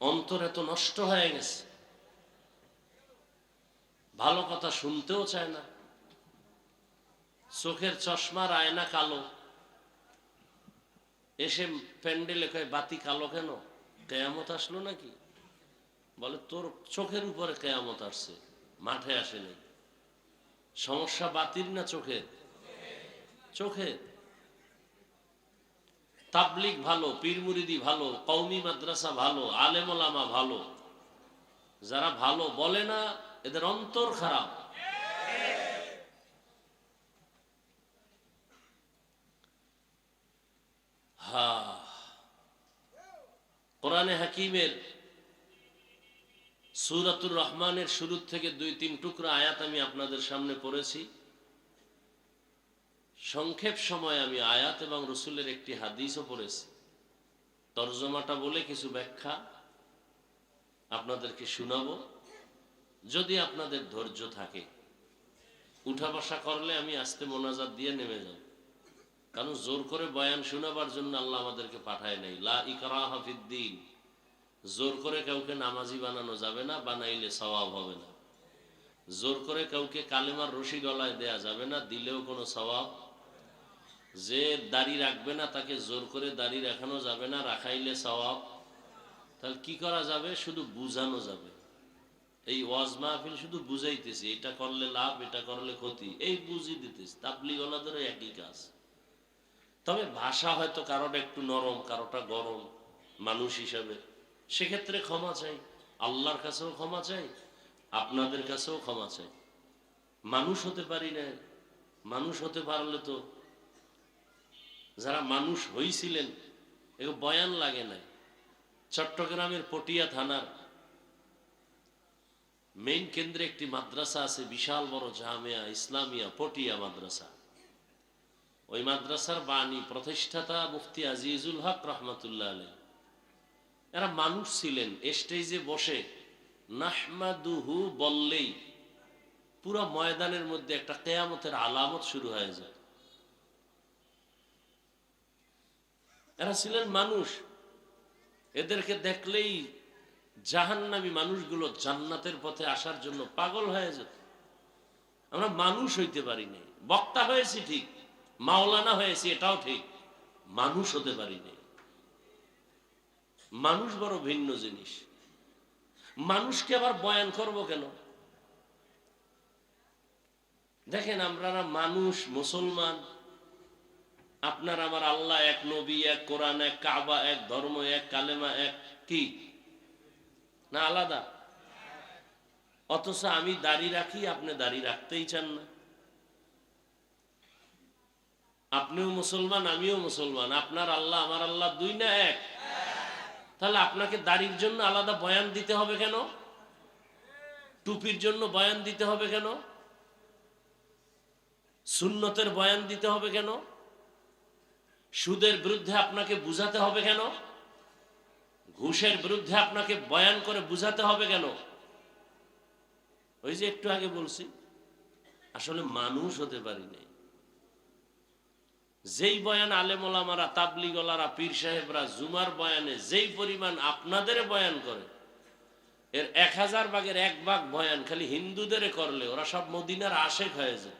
অন্তর এত নষ্ট হয়ে গেছে, ভালো কথা শুনতেও চায় না। চোখের চশমার আয়না কালো, এসে প্যান্ডেলে কয় বাতি কালো কেন, কেয়ামত আসলো নাকি? বলে তোর চোখের উপরে কেয়ামত আসছে, মাঠে আসে নাই। সমস্যা বাতির না চোখের? চোখের। তাবলিগ ভালো, পীর মুরিদি ভালো, কওমি মাদ্রাসা ভালো, আলেম ওলামা ভালো, যারা ভালো বলে না এদের অন্তর খারাপ। কোরআনে হাকিমের সূরাতুর রহমানের শুরু থেকে 2-3 টুকরা আয়াত আমি আপনাদের সামনে পড়েছি। সংক্ষেপ সময় আমি আয়াত এবং রসুলের একটি হাদিসও পড়েছি। তরজমাটা বলে কিছু ব্যাখ্যা আপনাদেরকে শোনাবো, যদি আপনাদের ধৈর্য থাকে। উঠা বসা করলে আমি আস্তে মোনাজাত দিয়ে নেমে যাব, কারণ জোর করে বয়ান শোনাবার জন্য আল্লাহ আমাদেরকে পাঠায় নাই। লা ইকরাহা ফিদ্দিন, জোর করে কাউকে নামাজি বানানো যাবে না, বানাইলে সওয়াব হবে না। জোর করে কাউকে কালেমার রশি গলায় দেয়া যাবে না, দিলেও কোনো সওয়াব। যে দাড়ি রাখবে না তাকে জোর করে দাড়ি রাখানো যাবে না, রাখাইলে সওয়াব। তাহলে কি করা যাবে? শুধু বুঝানো যাবে। এই ওয়াজ মাহফিল শুধু বুঝাইতেছি, এটা করলে লাভ, এটা করলে ক্ষতি, এই বুঝিয়ে দিতেছি। তাবলীগওয়ালাদেরও একই কাজ। তবে ভাষা হয়তো কারোটা একটু নরম, কারোটা গরম, মানুষ হিসাবে সেক্ষেত্রে ক্ষমা চাই, আল্লাহর কাছেও ক্ষমা চাই, আপনাদের কাছেও ক্ষমা চাই। মানুষ হতে পারি না, মানুষ হতে পারলে তো যারা মানুষ হইছিলেন এগুলো বয়ান লাগে নাই। চট্টগ্রামের পটিয়া থানার মেইন কেন্দ্রে একটি মাদ্রাসা আছে, বিশাল বড় জামিয়া ইসলামিয়া পটিয়া মাদ্রাসা। ওই মাদ্রাসার বাণী প্রতিষ্ঠাতা মুফতি আজিজুল হক রহমতুল্লাহ আলাইহি, এরা মানুষ ছিলেন। স্টেজে বসে নাহমাদুহু বললেই পুরো ময়দানের মধ্যে একটা কিয়ামতের আলামত শুরু হয়ে যায়। এরা ছিলেন মানুষ, এদেরকে দেখলেই জাহান্নামী মানুষগুলো জান্নাতের পথে আসার জন্য পাগল হয়ে যেত। আমরা মানুষ হইতে পারি নাই, বক্তা হয়েছি ঠিক, মাওলানা হয়েছি এটাও ঠিক, মানুষ হতে পারি নাই। মানুষ বড় ভিন্ন জিনিস। মানুষকে আবার বয়ান করব কেন? দেখেন, আমরা মানুষ, মুসলমান, আপনার আমার আল্লাহ এক, নবী এক, কোরআন এক, কাবা এক, ধর্ম এক, কালেমা এক, কি না আলাদা? অথচ আমি দাড়ি রাখি, আপনি দাড়ি রাখতেই চান না। আপনিও মুসলমান, আমিও মুসলমান, আপনার আল্লাহ আমার আল্লাহ দুই না এক? তাহলে আপনাকে দাড়ির জন্য আলাদা বয়ান দিতে হবে কেন? টুপির জন্য বয়ান দিতে হবে কেন? সুন্নতের বয়ান দিতে হবে কেন? সুদের বিরুদ্ধে আপনাকে বুঝাতে হবে কেন? ঘুষের বিরুদ্ধে আপনাকে বয়ান করে বুঝাতে হবে কেন? ওই যে একটু আগে বলছি, আসলে মানুষ হতে পারি নাই। যেই বয়ান আলেম ওলামারা, তাবলিগলারা, পীর সাহেবরা জুমার বয়ানে যেই পরিমাণ আপনাদের বয়ান করে, এর 1000 ভাগের 1 ভাগ বয়ান খালি হিন্দুদের করলে ওরা সব মদিনার আশেক হয়ে যেত।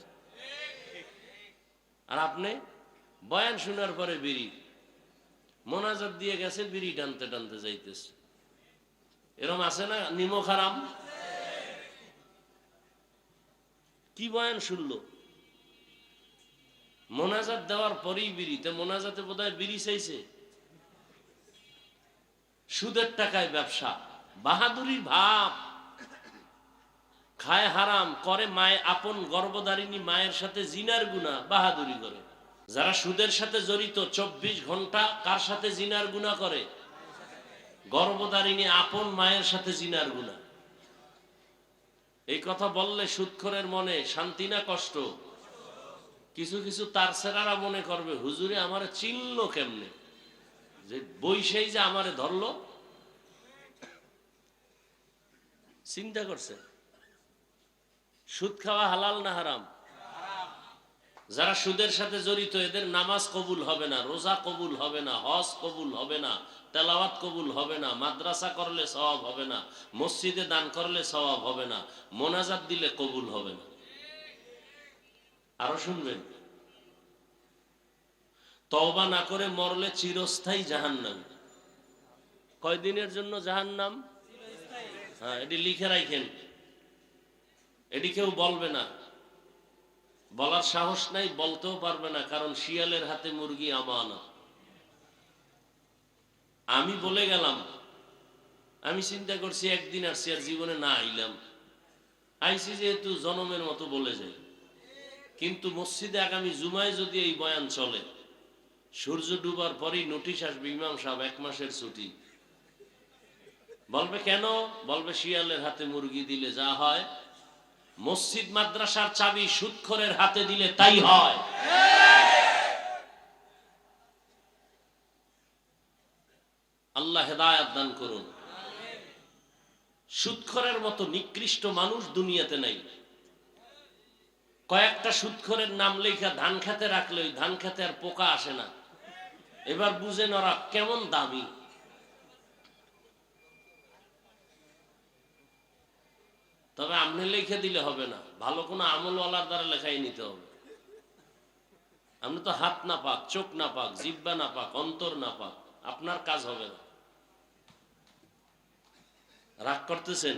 আর আপনি বয়ান শোনার পরে বিড়ি মোনাজাত দিয়ে গেছে, বিড়ি টানতে টানতে যাইতেছে। এরম আছে না নিমক হারাম? কি বয়ান শুনলো? মোনাজাত দেওয়ার পরেই বিড়ি। তো মোনাজাতে বোধহয় বিড়ি চাইছে। সুদের টাকায় ব্যবসা, বাহাদুরির ভাব, খায় হারাম, করে মায় আপন গর্ভধারিণী মায়ের সাথে জিনার গুনাহ, বাহাদুরি করে। যারা সুদের সাথে জড়িত 24 ঘন্টা কার সাথে জিনার গুনাহ করে? গর্ভধারিণী আপন মায়ের সাথে জিনার গুনাহ। এই কথা বললে সুদখোরের মনে শান্তি না কষ্ট? কিছু কিছু তার সেরারা মনে করবে, হুজুরে আমারে চিনলো কেমনে, যে বৈশেই যে আমারে ধরলো। চিন্তা করছে সুদ খাওয়া হালাল না হারাম? যারা সুদের সাথে জড়িত এদের নামাজ কবুল হবে না, রোজা কবুল হবে না, হজ কবুল হবে না, তেলাওয়াত কবুল হবে না, মাদ্রাসা করলে সওয়াব হবে না, মসজিদে দান করলে সওয়াব হবে না, মোনাজাত দিলে কবুল হবে না। আরো শুনবেন, তওবা না করে মরলে চিরস্থায়ী জাহান্নাম। কয়দিনের জন্য জাহান্নাম? হ্যাঁ, এটি লিখে রাখেন। এটি কেউ বলবে না, বলার সাহস নাই, বলতেও পারবে না, কারণ শিয়ালের হাতে মুরগি আমানত। আমি বলে গেলাম, আমি চিন্তা করছি একদিন আসছি, আর জীবনে না আইলাম। আইসি যেহেতু জনমের মতো বলে যাই। কিন্তু মসজিদে আগামী জুমায় যদি এই বয়ান চলে, সূর্য ডুবার পরেই নোটিশ আসবে, ইমাম সাহেব 1 মাসের ছুটি। বলবে কেন? বলবে শিয়ালের হাতে মুরগি দিলে যা হয়, মসজিদ মাদ্রাসার চাবি সুদখোরের হাতে দিলে তাই হয়। আল্লাহ হেদায়েত দান করুন। সুদখোরের মতো নিকৃষ্ট মানুষ দুনিয়াতে নাই। কয়েকটা সুদখোরের নাম লেখা ধান খেতে রাখলে ওই ধান খেতে আর পোকা আসে না। এবার বুঝেন ওরা কেমন দামি। তবে আপনি লিখে দিলে হবে না, ভালো কোনো আমলওয়ালার দ্বারা লেখাই নিতে হবে। আপনি তো হাত না পাক, চোখ না পাক, জিহ্বা না পাক, অন্তর না পাক, আপনার কাজ হবে না। রাগ করতেছেন?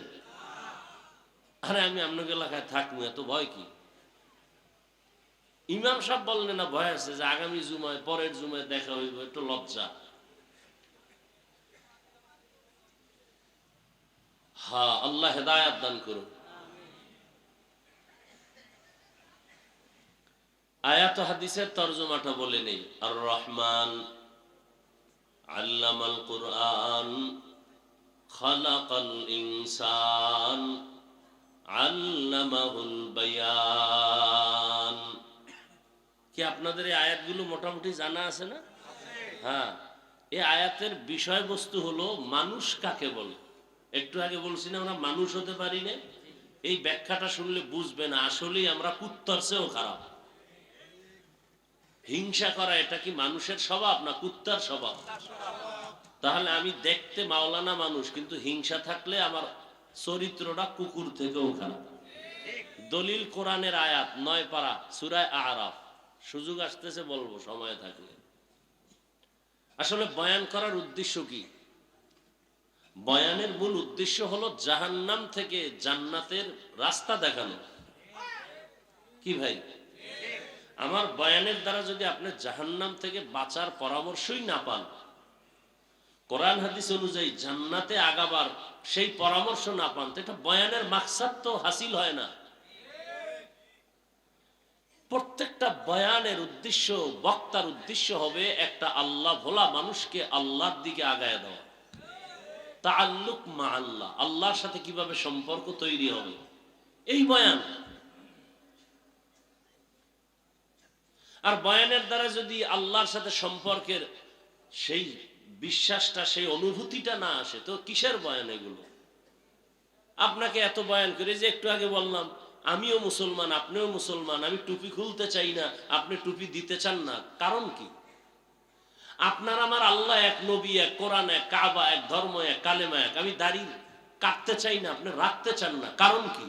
আরে আমি আপনাকে এলাকায় থাকবো, এত ভয় কি? ইমাম সাহেব বললেন না ভয় আছে যে আগামী জুমায় পরের জুমায় দেখা হইব, একটু লজ্জা। হ্যাঁ, আল্লাহ হেদায়েত দান করুন। আয়াত হাদিসের তরজমাটা বলে নেই। আর রহমান আল্লামাল কুরআন খালাকাল ইনসান আল্লামাহুল বায়ান। কি আপনাদের এই আয়াতগুলো মোটামুটি জানা আছে না? হ্যাঁ, এই আয়াতের বিষয়বস্তু হলো মানুষ কাকে বলে। একটু আগে বলছি না আমরা মানুষ হতে পারি না। এই ব্যাখ্যাটা শুনলে বুঝবে না আসলেই আমরা কুত্তার চেয়েও খারাপ। হিংসা করা এটা কি মানুষের স্বভাব না কুত্তার স্বভাব? তাহলে আমি দেখতে মাওলানা মানুষ, কিন্তু হিংসা থাকলে আমার চরিত্রটা কুকুর থেকেও খারাপ। দলিল কোরআনের আয়াত 9 পারা সূরা আরাফ। সুযোগ আসতেছে বলবো সময় থাকলে। আসলে বয়ান করার উদ্দেশ্য কি? বয়ানের মূল উদ্দেশ্য হলো জাহান্নাম থেকে জান্নাতের রাস্তা দেখানো। কি ভাই, আমার বয়ানের দ্বারা যদি আপনি জাহান্নাম থেকে বাঁচার পরামর্শই না পান, কোরআন হাদিস অনুযায়ী জান্নাতে আগাবার সেই পরামর্শ না পান, তো এটা বয়ানের মাকসাদ তো হাসিল হয় না। প্রত্যেকটা বয়ানের উদ্দেশ্য, বক্তার উদ্দেশ্য হবে একটা আল্লাহ ভোলা মানুষকে আল্লাহর দিকে আগায় দেওয়া। তাআল্লুক মা আল্লাহ, আল্লাহর সাথে কিভাবে সম্পর্ক তৈরি হবে, এই বয়ান। আর বয়ানের দ্বারা যদি আল্লাহর সাথে সম্পর্কের সেই বিশ্বাসটা, সেই অনুভূতিটা না আসে, তো কিসের বয়ান এগুলো? আপনাকে এত বয়ান করে, যে একটু আগে বললাম আমিও মুসলমান, আপনিও মুসলমান, আমি টুপি খুলতে চাই না, আপনি টুপি দিতে চান না, কারণ কি? আপনার আমার আল্লাহ এক, নবী এক, কোরআন এক, কাবা এক, ধর্ম এক, কালেমা এক, আমি দাড়ি কাটতে চাই না, আপনি রাখতে চান না, কারণ কি?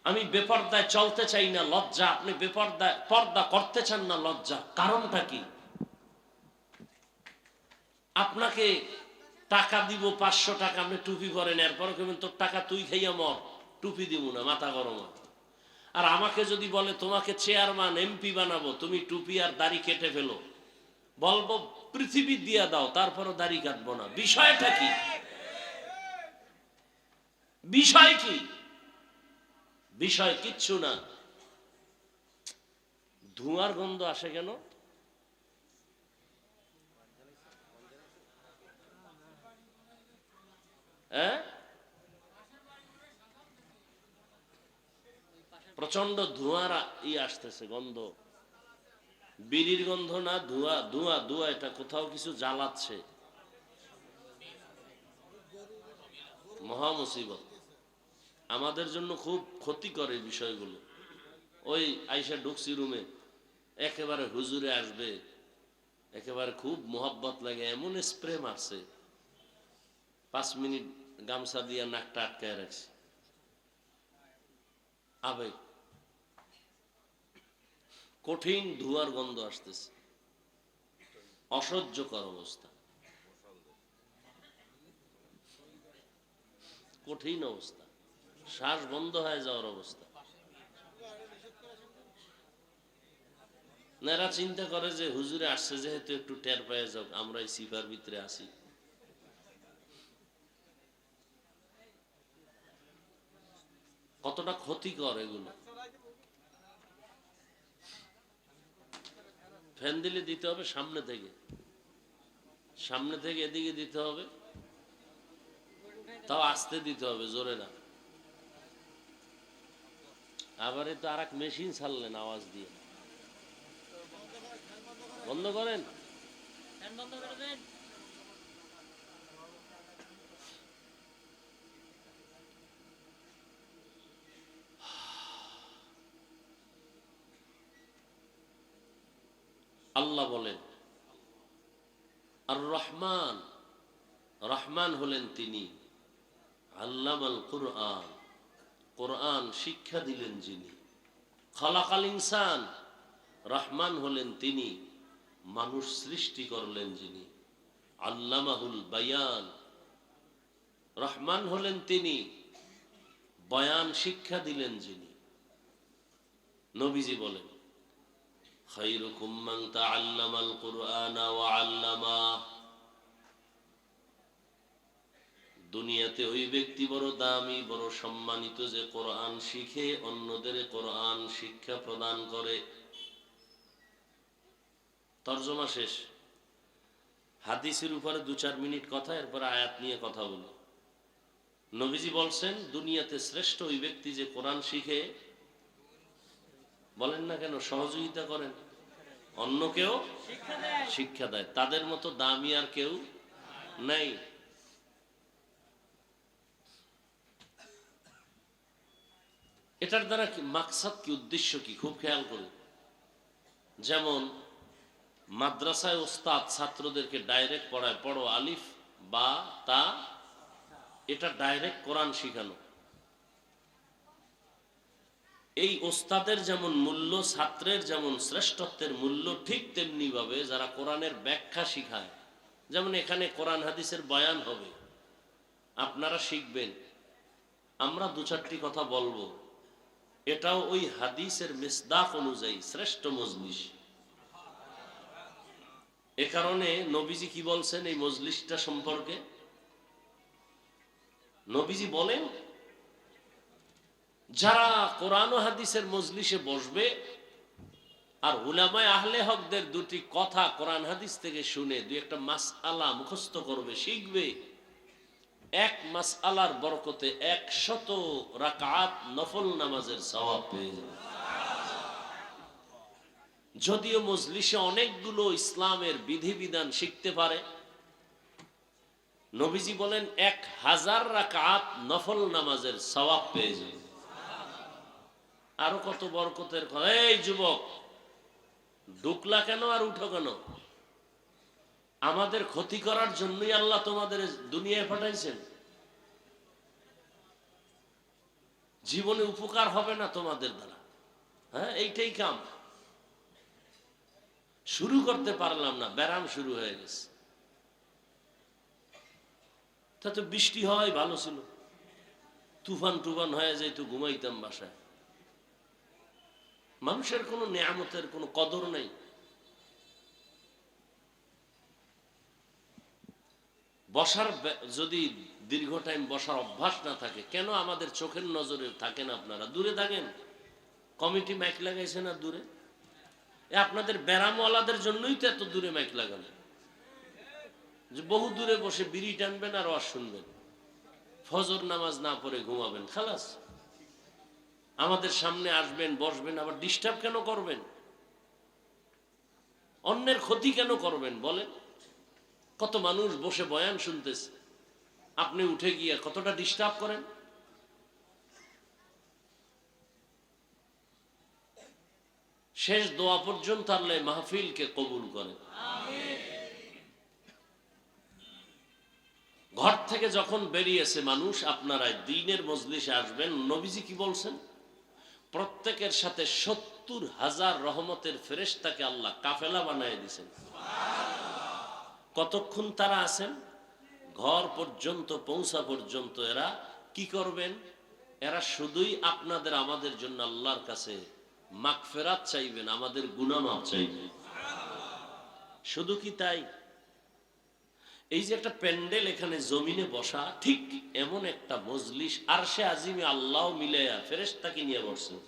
আমি বেপর্দায় চলতে চাই না, লজ্জা, আপনি বেপর্দায় পর্দা করতে চান না, লজ্জা, কারণটা কি? আপনাকে টাকা দিব 500 টাকা, আপনি টুপি পরেন, এরপর কেমন তোর টাকা তুই খাইয়া মর, টুপি দিব না, মাথা গরম। আর আমাকে যদি বলে তোমাকে চেয়ারম্যান এমপি বানাবো, তুমি টুপি আর দাড়ি কেটে ফেলো, বলবো পৃথিবী দিয়া দাও, তারপরও দাড়ি কাটবো না। বিষয়টা কি? বিষয় কি? বিষয় কিচ্ছু না। ধোঁয়ার গন্ধ আসে কেন? হ্যাঁ, প্রচন্ড ধোঁয়ার আসতেছে গন্ধ, বিড়ির গন্ধ না, ধোঁয়া ধোঁয়া ধোঁয়া, এটা কোথাও কিছু জ্বালাচ্ছে, মহা মুসিবত, আমাদের জন্য খুব ক্ষতিকর এই বিষয়গুলো। ওই আইসা ঢুকছি রুমে, একেবারে হুজুরে আসবে, একেবারে খুব মোহাব্বত লাগে, এমন স্প্রে মারছে, 5 মিনিট গামছা দিয়া নাকটা আটকায় রাখছে, আবেগ, কঠিন ধোঁয়ার গন্ধ আসতেছে, অসহ্যকর অবস্থা, কঠিন অবস্থা, শ্বাস বন্ধ হয়ে যাওয়ার অবস্থা। এরা চিন্তা করে যে হুজুরে আসছে যেহেতু একটু টের পেয়ে যাক, আমরা এই সিফার ভিতরে আসি। কতটা ক্ষতিকর এগুলো। ফ্যান দিলে দিতে হবে সামনে থেকে, সামনে থেকে এদিকে দিতে হবে, তাও আস্তে দিতে হবে, জোরে না। আবার এই তো আর এক মেশিন ছাড়লেন আওয়াজ দিয়ে, বন্ধ করেন। আল্লাহ বলেন আর রহমান, রহমান হলেন তিনি, আল্লামাল কুরআন, কোরআন শিক্ষা দিলেন যিনি, খালাকাল ইনসান, রহমান হলেন তিনি, মানুষ সৃষ্টি করলেন যিনি, আল্লামাহুল বায়ান, রহমান হলেন তিনি, বয়ান শিক্ষা দিলেন যিনি। নবীজি বলেন খায়রুকুম মান তাআল্লামাল কুরআনা ওয়া আল্লামাহ, দুনিয়াতে ওই ব্যক্তি বড় দামি, বড় সম্মানিত যে কোরআন শিখে অন্যদের কোরআন শিক্ষা প্রদান করে। তরজমা শেষ। হাদিসের উপরে 2-4 মিনিট কথা, এরপর আয়াত নিয়ে কথা বলি। নবীজি বলছেন দুনিয়াতে শ্রেষ্ঠ ওই ব্যক্তি যে কোরআন শিখে, বলেন না কেন, সহযোগিতা করেন, অন্যকেও শিক্ষা দেয়, তাদের মতো দামি আর কেউ নাই। এটার দ্বারা কি মাকসাদ, কি উদ্দেশ্য কি, খুব খেয়াল করুন। যেমন মাদ্রাসায় ওস্তাদ ছাত্রদেরকে ডাইরেক্ট পড়ায়, পড়ো আলিফ বা তা, এটা ডাইরেক্ট কোরআন শিখানো। এই ওস্তাদের যেমন মূল্য, ছাত্রের যেমন শ্রেষ্ঠত্বের মূল্য, ঠিক তেমনি ভাবে যারা কোরআনের ব্যাখ্যা শিখায়, যেমন এখানে কোরআন হাদিসের বয়ান হবে, আপনারা শিখবেন, আমরা 2-4টি কথা বলবো, এটাও ওই হাদিসের মিসদাক অনুযায়ী শ্রেষ্ঠ মজলিস। এ কারণে নবীজি কি বলছেন এই মজলিসটা সম্পর্কে? নবীজি বলেন যারা কোরআন ও হাদিসের মজলিসে বসবে আর উলামায়ে আহলে হকদের 2টি কথা কোরআন হাদিস থেকে শুনে 2-একটা মাসআলা মুখস্থ করবে, শিখবে, এক মাসআলার বরকতে 100 রাকাত নফল নামাজের সওয়াব পেয়ে যাবে। যদিও মজলিসে অনেকগুলো ইসলামের বিধিবিধান শিখতে পারে, নবীজি বলেন 1000 রাকাত নফল নামাজের সওয়াব পেয়ে যাবে। আরো কত বরকতের কথা। এই যুবক, ঢুকলা কেন আর উঠো কেন? আমাদের ক্ষতি করার জন্যই আল্লাহ তোমাদের দুনিয়ায় পাঠাইছেন। জীবনে উপকার হবে না তোমাদের দ্বারা। হ্যাঁ, এইটাই কাম। শুরু করতে পারলাম না, ব্যারাম শুরু হয়ে গেছে। তা তো বৃষ্টি হয় ভালো ছিল, তুফান টুফান হয়ে যাইতো, ঘুমাইতাম বাসায়। মানুষের কোনো নিয়ামতের কোনো কদর নেই। বসার যদি দীর্ঘ টাইম বসার অভ্যাস না থাকে, কেন আমাদের চোখের নজরে থাকেন? আপনারা দূরে থাকেন, কমিটি মাইক লাগাইছে না দূরে? আপনাদের ব্যারামওয়ালাদের জন্যই তো এত দূরে মাইক লাগানো, যে বহু দূরে বসে বিড়ি টানবেন আর ওয়াজ শুনবেন, ফজর নামাজ না পড়ে ঘুমাবেন, খালাস। আমাদের সামনে আসবেন, বসবেন, আবার ডিস্টার্ব কেন করবেন? অন্যের ক্ষতি কেন করবেন বলেন? কত মানুষ বসে বয়ান শুনতেছে, আপনি উঠে গিয়ে কতটা ডিস্টার্ব করেন। শেষ দোয়া পর্যন্ত আল্লাহ মাহফিলকে কবুল করেন। ঘর থেকে যখন বেরিয়েছে মানুষ, আপনারা দ্বীনের মজলিসে আসবেন। নবীজি কি বলছেন? প্রত্যেকের সাথে 70,000 রহমতের ফেরেশতাকে আল্লাহ কাফেলা বানিয়ে দিয়েছেন। কতক্ষণ তারা আছেন? ঘর পর্যন্ত পৌঁছা পর্যন্ত। এরা কি করবেন? এরা শুধুই আপনাদের আমাদের জন্য আল্লাহর কাছে মাগফিরাত চাইবেন, আমাদের গুনাহ মাফ চাইবেন। শুধু কি তাই? এই যে একটা প্যান্ডেল এখানে জমিনে বসা, ঠিক এমন একটা মজলিস আরশে আজিমে আল্লাহ মিলাইয়া ফেরেশতাকে নিয়ে বসছেন।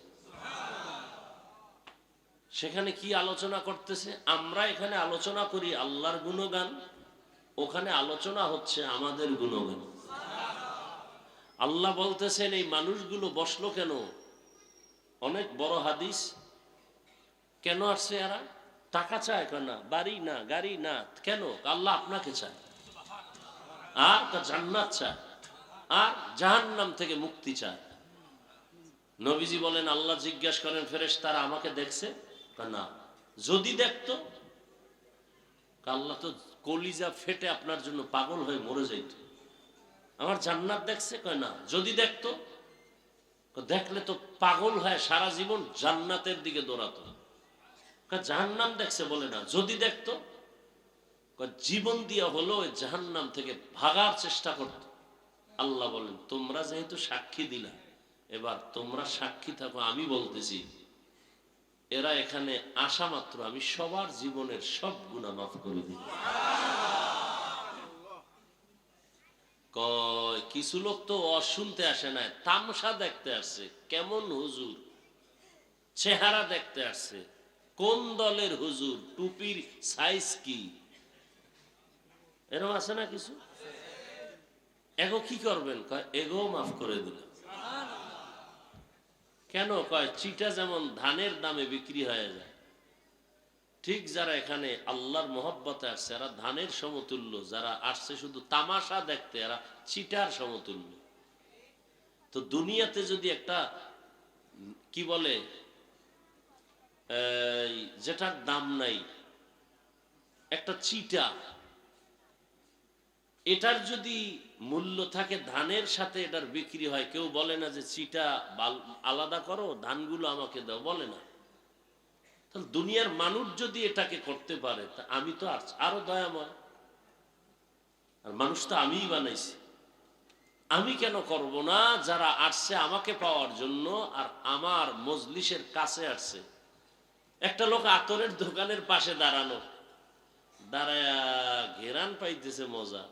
সেখানে কি আলোচনা করতেছে? আমরা এখানে আলোচনা করি আল্লাহর গুণগান, ওখানে আলোচনা হচ্ছে আমাদের গুণগান। আল্লাহ বলতেছেন এই মানুষগুলো বসলো কেন? অনেক বড় হাদিস। কেন আসছে এরা? টাকা চায় না, বাড়ি না, গাড়ি না, কেন? আল্লাহ আপনাকে চায়, আর জান্নাত চায়, আর জাহান্নাম থেকে মুক্তি চায়। নবীজি বলেন, আল্লাহ জিজ্ঞাসা করেন ফেরেশতারা আমাকে দেখছে? না। যদি দেখতো? আল্লাহ তো কলিজা ফেটে আপনার জন্য পাগল হয়ে মরে যাইত। আমার জান্নাত দেখছে? কয় না। যদি দেখতো? দেখলে তো পাগল হয়ে সারা জীবন জান্নাতের দিকে দৌড়াতো। জাহান্নাম দেখছে? বলে না। যদি দেখতো? জীবন দিয়া হলো ওই জাহান্নাম থেকে ভাগার চেষ্টা করত। আল্লাহ বলেন, তোমরা যেহেতু সাক্ষী দিলা, এবার তোমরা সাক্ষী থাকো, আমি বলতেছি এরা এখানে আসা মাত্র আমি সবার জীবনের সব গুনাহ মাফ করে দিই। কয় কিছু লোক তো অশুনতে আসে না, তামসা দেখতে আসছে। কেমন হুজুর? চেহারা দেখতে আসছে। কোন দলের হুজুর? টুপির সাইজ কি? এরকম আছে না কিছু? এগো কি করবেন? কয় এগো মাফ করে দিল। কেন? কয় চিটা যেমন ধানের দামে বিক্রি হয়ে যায়, ঠিক যারা এখানে আল্লাহর মহব্বতে আসছে এরা ধানের সমতুল্য, যারা আসছে শুধু তামাশা দেখতে এরা চিটার সমতুল্য। তো দুনিয়াতে যদি একটা কি বলে যেটার দাম নাই, একটা চিটা, এটার যদি মূল্য থাকে ধানের সাথে এটার বিক্রি হয়, কেউ বলে না যে চিটা আলাদা করো, ধানগুলো আমাকে দাও, বলে না। তাহলে দুনিয়ার মানুষ যদি এটাকে করতে পারে, তা আমি তো আরো দয়াময়। আর মানুষ তো আমিই বানাইছি, আমি কেন করব না? যারা আসছে আমাকে পাওয়ার জন্য আর আমার মজলিসের কাছে আসছে। একটা লোক আতরের দোকানের পাশে দাঁড়ানো, দাঁড়ায় ঘেরান পাইতেছে মজা,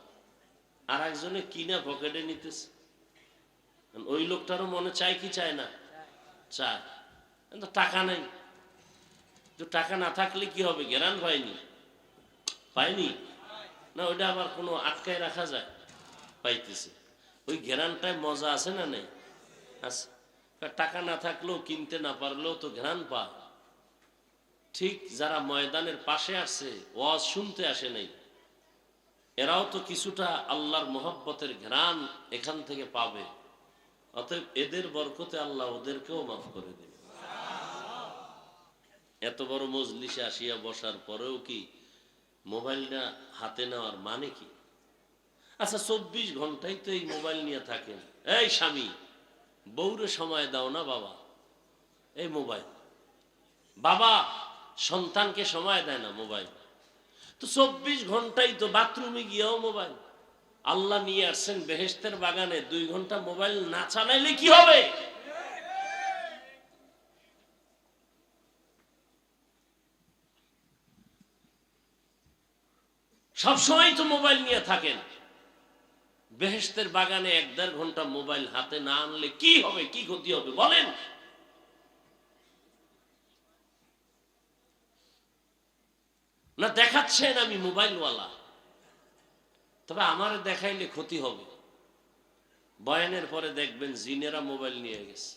আর একজনে কিনা পকেটে নিতেছে। ওই লোকটারও মনে চায় কি চায় না? চায়, কিন্তু টাকা নাই। তো টাকা না থাকলে কি হবে? ঘেরান পায়নি, পায়নি না, ওইটা আবার কোনো আটকায় রাখা যায়? পাইতেছে। ওই ঘেরানটায় মজা আছে না নেই? আছে। টাকা না থাকলেও, কিনতে না পারলেও তো ঘেরান পায়। ঠিক যারা ময়দানের পাশে আছে, ওয়াজ শুনতে আসে নাই, এরাও তো কিছুটা আল্লাহর মোহাব্বতের ঘ্রাণ এখান থেকে পাবে। অতএব এদের বরকতে আল্লাহ ওদেরকেও মাফ করে দেবে। এত বড় মজলিসে আসিয়া বসার পরেও কি মোবাইলটা হাতে নেওয়ার মানে কি? আচ্ছা, 24 ঘন্টাই তো এই মোবাইল নিয়ে থাকেন। এই স্বামী, বউরে সময় দাও না বাবা, এই মোবাইল। বাবা সন্তানকে সময় দেয় না, মোবাইল। তো 24 ঘন্টাই তো বাথরুমে গিয়েও মোবাইল। আল্লাহ নিয়ে আসছেন বেহেশতের বাগানে, 2 ঘন্টা মোবাইল না চালাইলে কি হবে? সবসময় তো মোবাইল নিয়ে থাকেন। বেহেশতের বাগানে 1-1.5 ঘন্টা মোবাইল হাতে না আনলে কি হবে, কি ক্ষতি হবে বলেন? না দেখাচ্ছেন আমি মোবাইলওয়ালা, তবে আমার দেখাইলে ক্ষতি হবে। বয়ানের পরে দেখবেন জিনেরা মোবাইল নিয়ে গেছে।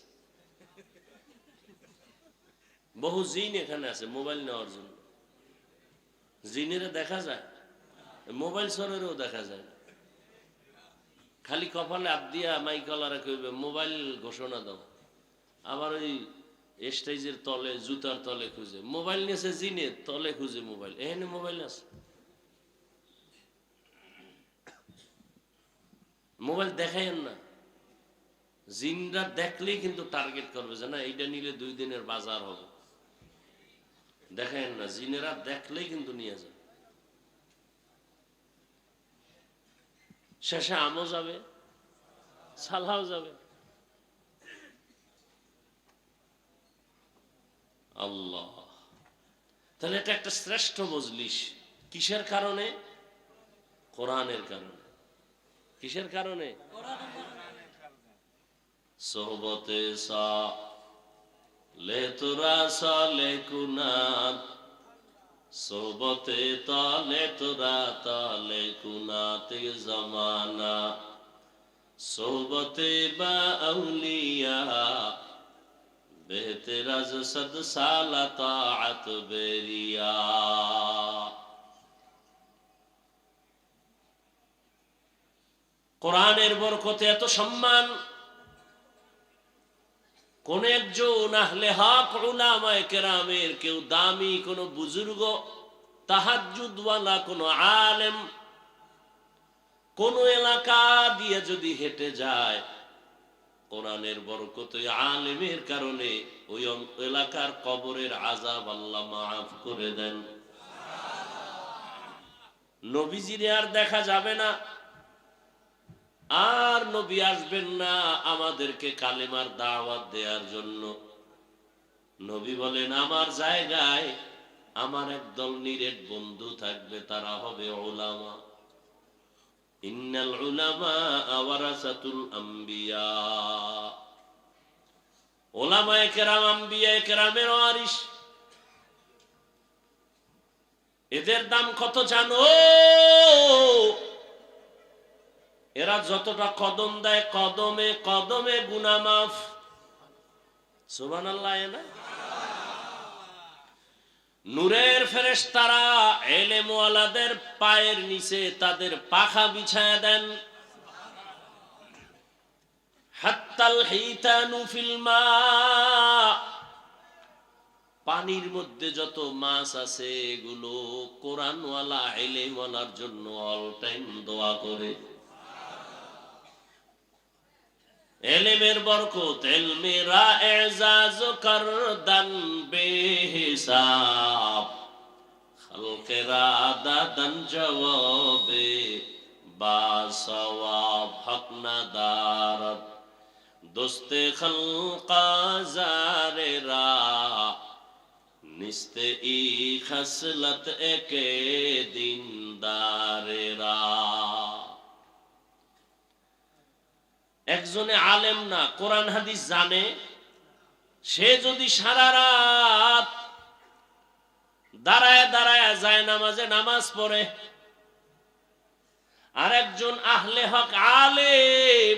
বহু জিন এখানে আছে মোবাইল নেওয়ার জন্য। জিনেরা দেখা যায়, মোবাইল সরেরও দেখা যায় না। খালি কপালে হাত দিয়া মাইকলারা কইবে মোবাইল ঘোষণা দাও, আবার ওই স্টেজের তলে জুতার তলে খুঁজে মোবাইল নিয়েছে, জিনের তলে খুঁজে মোবাইল, এখানে মোবাইল আছে। মোবাইল দেখাইন না, জিনরা দেখলেই কিন্তু টার্গেট করবে যে না এইটা নিলে 2 দিনের বাজার হবে। দেখাইন না, জিনেরা দেখলেই কিন্তু নিয়ে যাবে। শেষে আমও যাবে, সালাও যাবে। আল্লাহ, তাহলে এটা একটা শ্রেষ্ঠ মজলিস। কিসের কারণে? কোরআনের কারণে। কিসের কারণে? সোহবতে সা লে তোরা সালে কুনাত, সোহবতে তালে তোরা তালে কুনাতে জামানা, সোহবতে বা আউলিয়া বেহতেরাজ সদ সালা তাআত বেরিয়া। কোরআনের বরকতে এত সম্মান, কোন একজন আহলে হক উলামায়ে কেরামের কেউ দামি কোন বুজুর্গ, তাহাজ্জুদওয়ালা কোন আলেম কোন এলাকা দিয়ে যদি হেঁটে যায়, কোরআনের বরকতে আলেমের কারণে ওই এলাকার কবরের আযাব আল্লাহ মাফ করে দেন। নবীজিরে আর দেখা যাবে না, আর নবী আসবেন না আমাদেরকে কালেমার দাওয়াত দেওয়ার জন্য। নবী বলেন আমার জায়গায় আমার একদল নিরেট বন্ধু থাকবে, তারা হবে উলামা। ইন্নাল উলামা ওয়ারাসাতুল আম্বিয়া। উলামায়ে কেরাম আম্বিয়ায়ে কেরামের ওয়ারিস। এদের দাম কত জানো? এরা যতটা কদম দেয়, কদমে কদমে গুনাহ মাফ। সুবহানাল্লাহ। না নূরের ফেরেশতারা ইলম ওয়ালাদের পায়ের নিচে তাদের পাখা বিছায়া দেন। হাত্তাল হিতানু ফিল মা, পানির মধ্যে যত মাছ আছে এগুলো কোরআনওয়ালা ইলম ওয়ালার জন্য অল টাইম দোয়া করে। এলেমের বরকত, এলমেরা এজাজ করদান বেহিসাব, খালকেরা দাদান জওয়াবে বাসওয়াব, হক না দারত দোস্তে খলকা জারেরা, নিস্তে ই খসলত একে দিনদারেরা। একজনে আলেম না, কোরআন হাদিস জানে, সে যদি সারা রাত দাঁড়ায় দাঁড়ায় যায় নামাজে নামাজ পড়ে, আর একজন আহলে হক আলেম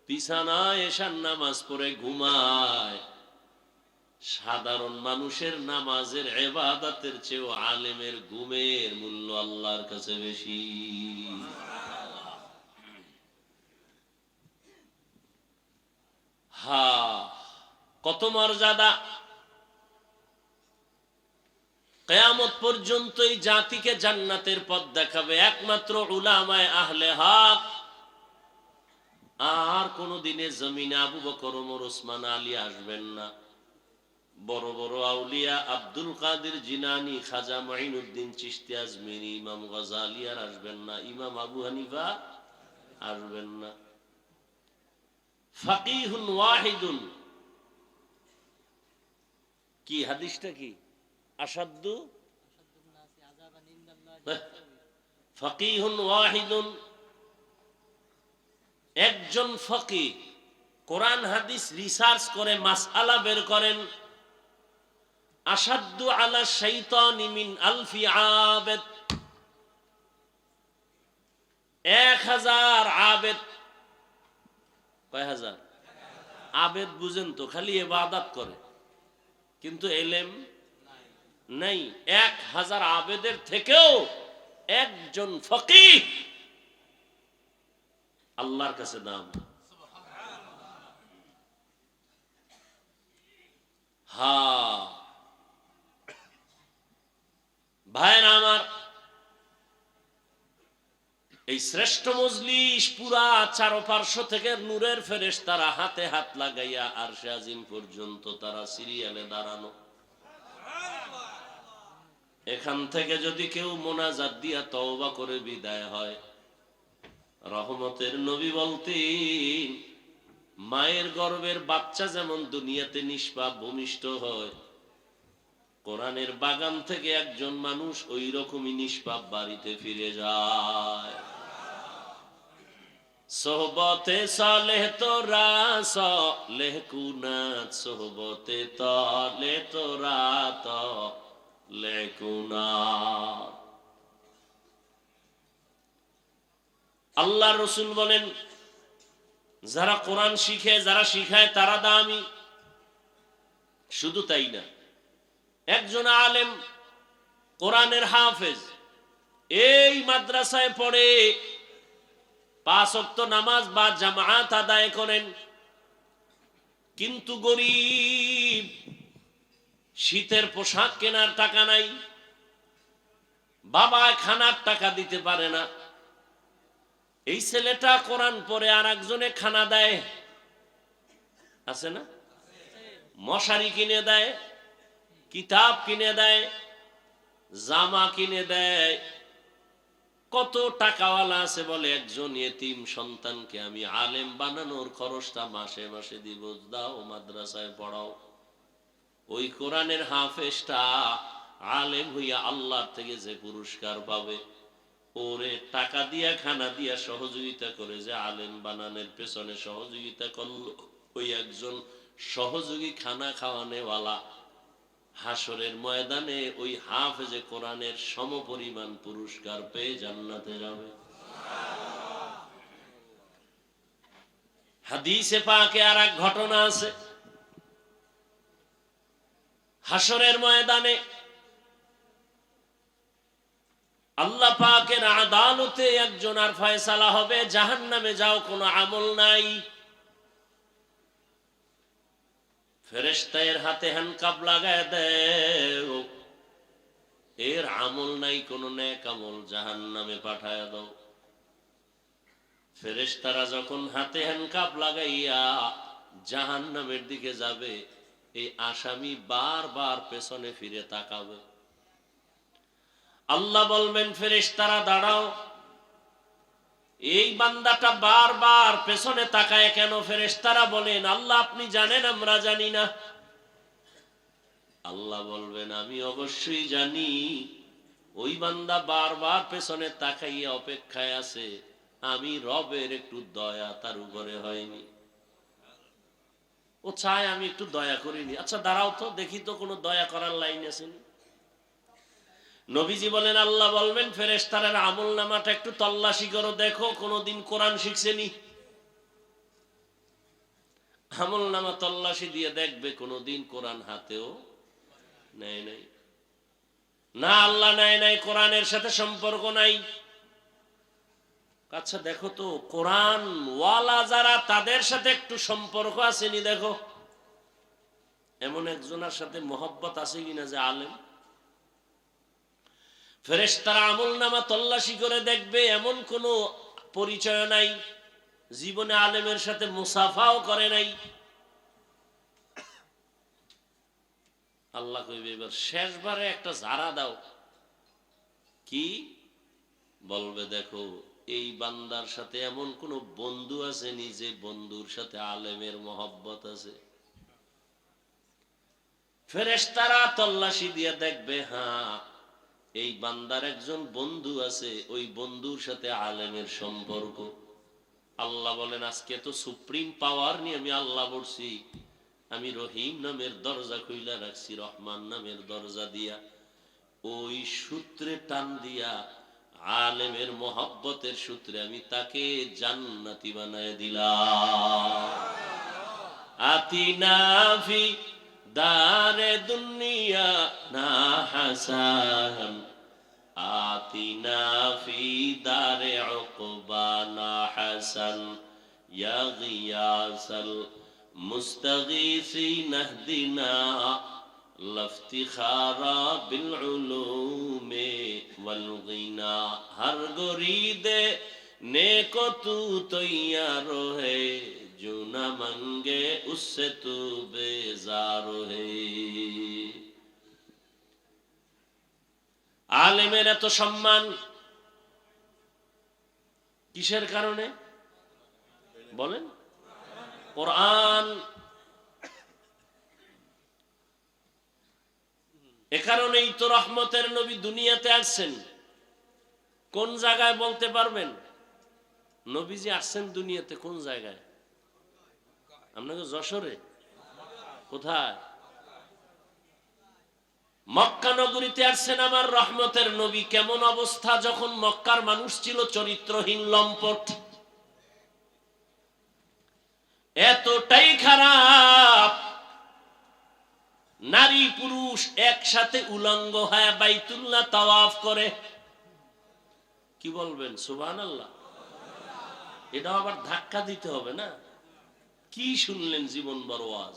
বিছানায় এশার নামাজ পড়ে ঘুমায়, সাধারণ মানুষের নামাজের ইবাদতের চেয়ে আলেমের ঘুমের মূল্য আল্লাহর কাছে বেশি। হা, কত মর্যাদা! কিয়ামত পর্যন্ত এই জাতিকে জান্নাতের পথ দেখাবে একমাত্র উলামায়ে আহলে হক। আর কোনদিনে জমিনে আবু বকর, ওমর, ওসমান, আলী আসবেন না। বড় বড় আউলিয়া আব্দুল কাদের জিলানী, খাজা মাইনুদ্দিন চিশতি আজমিরি, ইমাম গাজ্জালী আর আসবেন না। ইমাম আবু হানিফা আসবেন না। ফাকিহুন ওয়াহিদুন, কি হাদিসটা কি? আসাদ্দু ফাকিহুন ওয়াহিদুন, একজন ফকিহ কোরআন হাদিস রিসার্চ করে মাসআলা বের করেন। আসাদ্দু আলা শাইতানি মিন আলফি আবেদ, 1000 আবেদ। কয় হাজার? আবেদ বুঝেন তো, খালি ইবাদত করে কিন্তু এলেম নাই। 1000 আবেদের থেকেও একজন ফকিহ আল্লাহর কাছে দাম। হা ভাইরা আমার, এই শ্রেষ্ঠ মজলিস পুরা চারপার্শ্ব থেকে নূরের ফেরেশতারা হাতে হাত লাগাইয়া আরশে আজিম পর্যন্ত তারা সিরিয়ালে দাঁড়ানো। এখান থেকে যদি কেউ মোনাজাত দিয়া তওবা করে বিদায় হয়, রহমতের নবী বলতেন মায়ের গর্ভের বাচ্চা যেমন দুনিয়াতে নিষ্পাপ ভূমিষ্ঠ হয়, কোরআনের বাগান থেকে একজন মানুষ ওই রকমই নিষ্পাপ বাড়িতে ফিরে যায়। সোহবতে সালেহ তোরা সালেহ কুনাত, সোহবতে তালে তোরা তালে কুনাত। আল্লাহ রসুল বলেন যারা কোরআন শিখে, যারা শিখায় তারা দামি। শুধু তাই না, একজন আলেম কোরআনের হাফেজ এই মাদ্রাসায় পড়ে 5 ওয়াক্ত নামাজ বা জামাত আদায় করেন, কিন্তু গরিব, শীতের পোশাক কেনার টাকা নাই, বাবা খানার টাকা দিতে পারে না। এই ছেলেটা কোরআন পড়ে আর একজনে খানা দেয়, আছে না? মশারি কিনে দেয়, কিতাব কিনে দেয়, জামা কিনে দেয়। কত টাকাওয়ালা আছে বলে একজন ইতিম সন্তানকে আমি আলেম বানানোর খরচটা মাসে মাসে দিব, দাও মাদ্রাসায় পড়াও। ওই কোরআনের হাফেজটা আলেম হইয়া আল্লাহর থেকে যে পুরস্কার পাবে, ওরে টাকা দিয়া খানা দিয়া সহযোগিতা করে যে আলেম বানানোর পেছনে সহযোগিতা করলো, ওই একজন সহযোগী খানা খাওয়ানেওয়ালা হাসরের ময়দানে ওই হাফেজে কোরআনের সমপরিমাণ পুরস্কার পেয়ে জান্নাতে যাবে। হাদিসে পাকে আর এক ঘটনা আছে, হাসরের ময়দানে আল্লাহ পাকের আদালতে একজন আর ফয়সালা হবে, জাহান্নামে যাও, কোনো আমল নাই। ফেরেশতা এর হাতে হ্যান্ডকাপ লাগায় দেও, এর আমল নাই, কোন নেক আমল, জাহান্নামে পাঠায় দাও। ফেরেশতারা যখন হাতে হ্যান্ডকাপ লাগাইয়া জাহান্নামের দিকে যাবে, এই আসামি বারবার পেছনে ফিরে তাকাবে। আল্লাহ বলবেন ফেরেশতারা দাঁড়াও, এই বান্দাটা বারবার পেছনে তাকায় কেন? ফেরেশতারা বলেন আল্লাহ আপনি জানেন, আমরা জানি না। আল্লাহ বলবেন আমি অবশ্যই জানি, ওই বান্দা বারবার পেছনে তাকাইয়া অপেক্ষায় আছে, আমি রবের একটু দয়া তার উপরে হয়নি, ও চায় আমি একটু দয়া করিনি। আচ্ছা দাঁড়াও তো দেখি তো কোনো দয়া করার লাইন আছে। নবীজি বলেন আল্লাহ বলবেন ফেরেশতাদের আমল নামাটা একটু তল্লাশি করো, দেখো কোনদিন কোরআন শিখছেনি। আমল নামা তল্লাশি দিয়ে দেখবে কোনোদিন কোরআন হাতেও নেয় নাই। না, আল্লাহ নেয় নাই, কোরআনের সাথে সম্পর্ক নাই। আচ্ছা দেখো তো, কোরআন ওয়ালা যারা, তাদের সাথে একটু সম্পর্ক আসেনি? দেখো এমন একজনের সাথে মহব্বত আছে কিনা যে আলেম। ফেরেশতারা আমল নামা তল্লাশি করে দেখবে, এমন কোনো পরিচয় নাই, জীবনে আলেমের সাথে মুসাফাও করে নাই। আল্লাহ কইবে এবার শেষবারে একটা জারা দাও। কি বলবে? দেখো এই বান্দার সাথে এমন কোন বন্ধু আছে নি যে বন্ধুর সাথে আলেমের মহব্বত আছে? ফেরেশতারা তল্লাশি দিয়ে দেখবে, হ্যাঁ এই বান্দার একজন বন্ধু আছে, ওই বন্ধুর সাথে আলেমের সম্পর্ক। আল্লাহ বলেন আজকে তো সুপ্রিম পাওয়ার নিয়ে আমি আল্লাহ বলছি, আমি রহিম নামের দরজা খুইলা রাখছি, রহমান নামের দরজা দিয়া, ওই সূত্রে টান দিয়া আলেমের মহব্বতের সূত্রে আমি তাকে জান্নাতি বানায় দিলাম। আতিনা ফি দারে দুনিয়া না হাসান, আতিনা ফি দারে উকবা না হাসান, ইয়া গিয়াসাল মুস্তাগীসিন ইহদিনা লফতিখারা বিল উলুমে ওয়াল গিনা, হর গরিদে নেকো তু তৈয়ার হে, जो न मंगे उससे तू बेजार है। আলেমের এত সম্মান কিসের কারণে বলেন? কোরআন। এ কারণেই তো রহমতের নবী দুনিয়াতে আসছেন। কোন জায়গায় বলতে পারবেন নবীজি আসছেন দুনিয়াতে? কোন জায়গায়? আপনাকে যশোরে? কোথায়? মক্কা নগরীতে আসছেন আমার রহমতের নবী। কেমন অবস্থা যখন মক্কার মানুষ ছিল চরিত্রহীন, লম্পট, এতটাই খারাপ, নারী পুরুষ একসাথে উলঙ্গ হয়ে বাইতুল্লাহ তাওয়াফ করে। কি বলবেন সুবহানাল্লাহ? এটা আবার ধাক্কা দিতে হবে না? কি শুনলেন জীবন বড় ওয়াজ।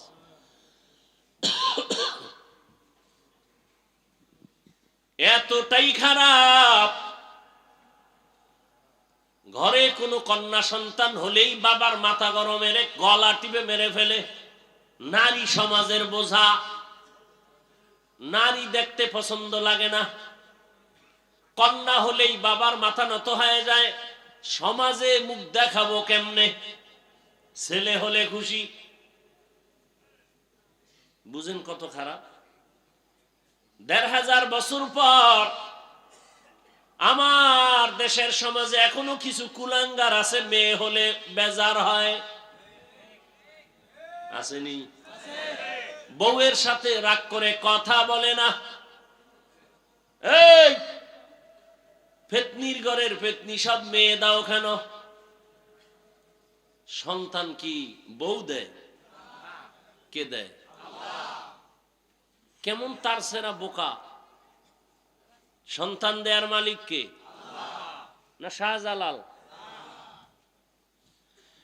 এতটাই খারাপ, ঘরে কোনো কন্যা সন্তান হলেই বাবার মাথা গরম, মেরে গলা টিপে মেরে ফেলে। নারী সমাজের বোঝা, নারী দেখতে পছন্দ লাগে না। কন্যা হলেই বাবার মাথা নত হয়ে যায়, সমাজে মুখ দেখাবো কেমনে। ছেলে হলে খুশি। বুঝেন কত খারাপ। ১৫০০ বছর পর আমার দেশের সমাজে এখনো কিছু কুলাঙ্গার আছে, মেয়ে হলে বেজার হয়। আসেনি? বউয়ের সাথে রাগ করে কথা বলে না। এই ফেতনির ঘরের ফেতনি সব মেয়ে দাও কেন? সন্তান কি বউ দেয়? কে দেয়? কেমন তার সেরা বোকা। সন্তান দেয়ার মালিক কে? না শাহজালাল?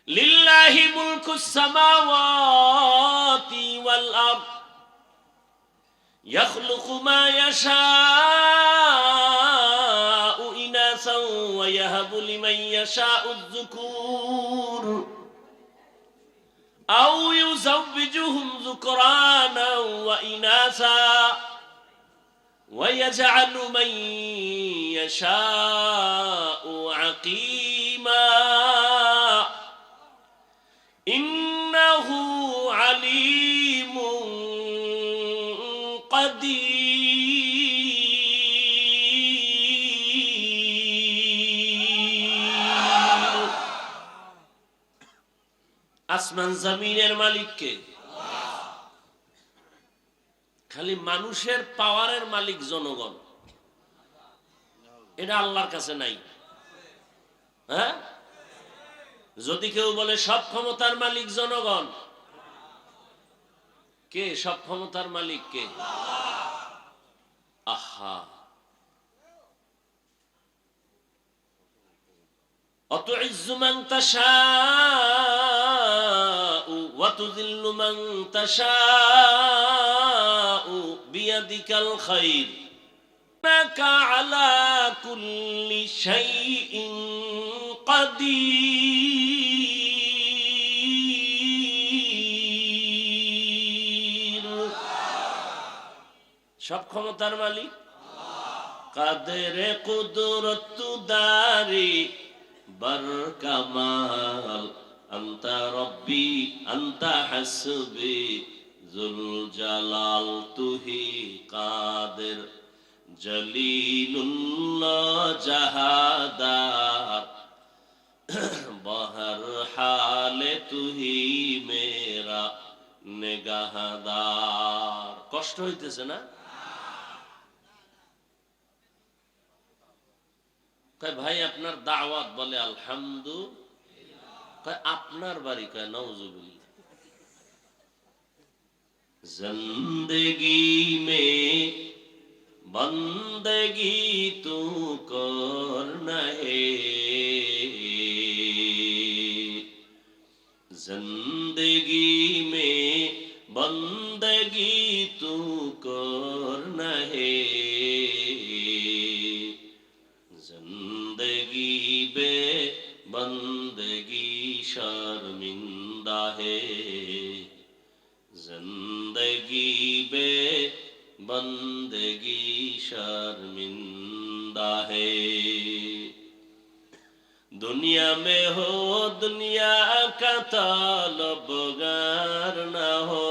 লিল্লাহি মুলকুস সামাওয়াতি ওয়াল আরদ ইয়াখলুকু মা ইয়াশাউ ইনাসাও ওয়া ইয়াহাবু লিমান ইয়াশাউ যুকুর আও ইউযাওবিজুহুম যুকরানা ওয়া ইনাসা ওয়া ইয়াজআলু মান ইয়াশাউ আকিমা ইন্নাহু আলিমুন কাদির। আসমান জমিনের মালিক কে? খালি মানুষের পাওয়ারের মালিক জনগণ, এটা আল্লাহর কাছে নাই। হ্যাঁ, যদি কেউ বলে সব ক্ষমতার মালিক জনগণ, কে? সব ক্ষমতার মালিক কে? আহা, অতুইজ্জু মান তাশাউ ওয়া তুযিল্লু মান তাশাউ বিয়াদিকাল খায়র ইন্নাকা আলা কুল্লি শাইইন কাদির। সব ক্ষমতার মালিক কাদের কুদরত দারি বার কামাল আনতা রব্বি আনতা হাসবি জুল জালাল তুহি কাদের জলিলুল্লাহ জাহাদার বহর হালে তুহি মেরা নেগাহদার। কষ্ট হইতেছে না? ভাই আপনার দাওয়াত, বলে আলহামদুলিল্লাহ। আপনার বাড়ি? কয় নাউজুবিল্লাহ। জিন্দেগি মে বন্দেগি তু করনা হে, जिंदगी में बंदगी तू करना है, जिंदगी बे बंदगी शर्मिंदा है, जिंदगी बे बंदगी शर्मिंदा है। दुनिया में हो दुनिया का तलबगार न हो,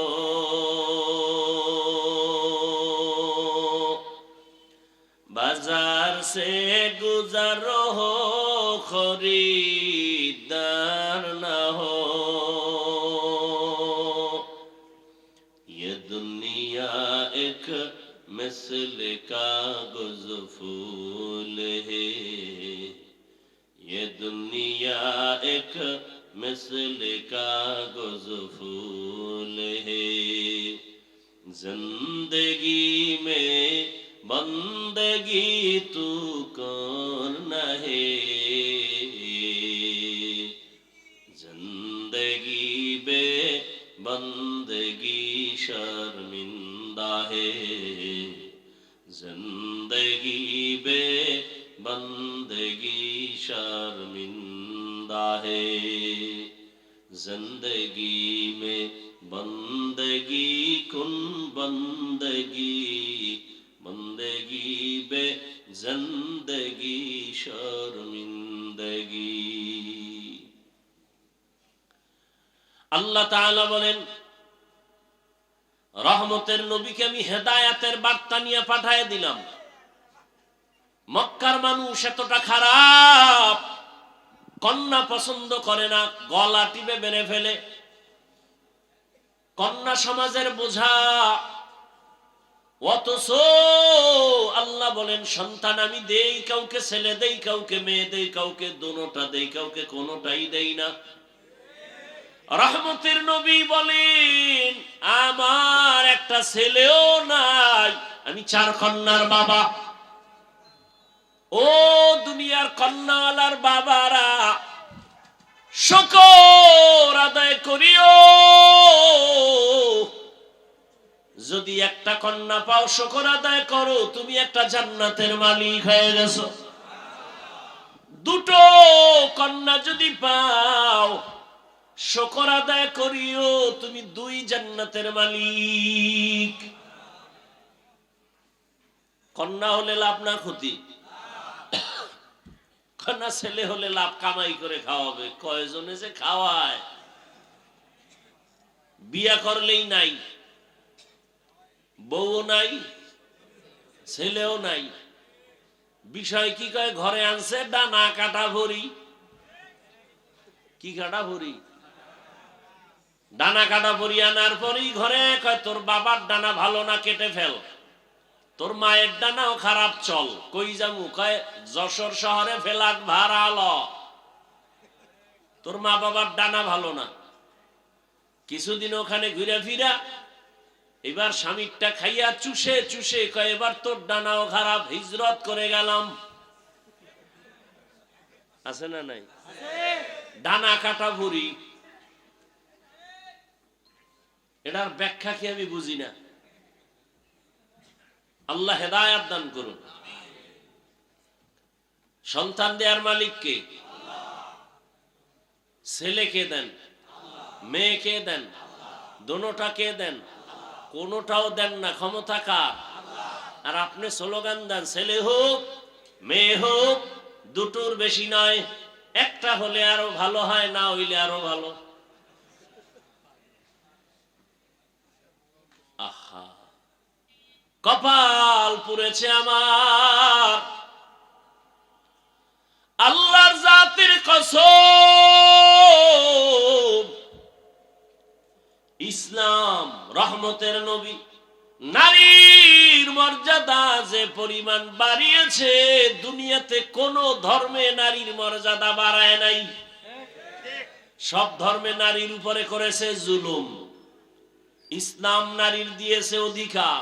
बाजार से गुजरो हो खरीदार न हो। ये दुनिया एक मिसल कागज फूल है, ये दुनिया एक मिसल कागज फूल है, जिंदगी में बंदगी तू करना है, जिंदगी बे बंदगी शर्मिंदा है, जिंदगी बे बंदगी शर्मिंदा है, जिंदगी में बंदगी कुन बंदगी, बंदगी बे जिंदगी शर्मिंदगी। আল্লাহ তাআলা বলেন, রহমতের নবীকে আমি হেদায়েতের বার্তা নিয়ে পাঠিয়ে দিলাম। মক্কার মানুষ এতটা খারাপ, কন্যা পছন্দ করে না, গলা টিপে মেরে ফেলে। কন্যা সমাজের বোঝা। অথচ আল্লাহ বলেন, সন্তান আমি দেই, কাউকে ছেলে দেই, কাউকে মেয়ে দেই, কাউকে দোনোটা দেই, কাউকে কোনোটাই দেই না। রহমতের নবী বলেন, আমার একটা ছেলেও নাই, আমি 4 কন্যার বাবা। ও দুনিয়ার কন্যাওয়ালার বাবারা, শুকর আদায় করিও। যদি একটা কন্যা পাও, শুকর আদায় করো, তুমি একটা জান্নাতের মালিক হয়ে গেছো। 2টো কন্যা যদি পাও, শুকর আদায় করিও, তুমি 2 জান্নাতের মালিক। কন্যা হলে লাভ না ক্ষতি? কন্যা ছেলে হলে লাভ, কামাই করে খাওয়াবে। কয়জনে যে খাওয়ায়, বিয়া করলেই নাই, বউও নাই, ছেলেও নাই। বিষয় কি কয়, ঘরে আনছে ডানা কাটা ভরি। কি কাটা ভরি? ডানা কাটা ভরি আনার পরই ঘরে কয়, তোর বাবার ডানা ভালো না, কেটে ফেল। তোর মায়ের ডানাও খারাপ, চল। কই যামু? কয় যশোর শহরে ফেলাক ভাড়া ল। তোর মা বাবার ডানা ভালো না। কিছুদিন ওখানে ঘুরে ফিরা এবার স্বামীরটা খাইয়া চুষে চুষে কয় এবার তোর ডানাও খারাপ, হিজরত করে গেলাম। আছে না নাই? ডানা কাটা ভুঁড়ি, এটার ব্যাখ্যা কি আমি বুঝি না। আল্লাহ হেদায়েত দান করুন। সন্তান দেওয়ার মালিক কে? ছেলেকে দেন, মেয়েকে দেন, দোনোটা কে দেন? কোনোটাও দেন না, ক্ষমতা কার? আর আপনি স্লোগান দেন ছেলে হোক মেয়ে হোক, দুটোর বেশি নয়, একটা হলে আরো ভালো হয়, না হইলে আরো ভালো। আহা, কপাল পুড়েছে আমার, আল্লাহর জাতির কসম। ইসলাম রহমতের নবী, নারীর মর্যাদা যে পরিমাণ বাড়িয়েছে, দুনিয়াতে কোন ধর্মে নারীর মর্যাদা বাড়ায় নাই। সব ধর্মে নারীর উপরে করেছে জুলুম, ইসলাম নারীর দিয়েছে অধিকার,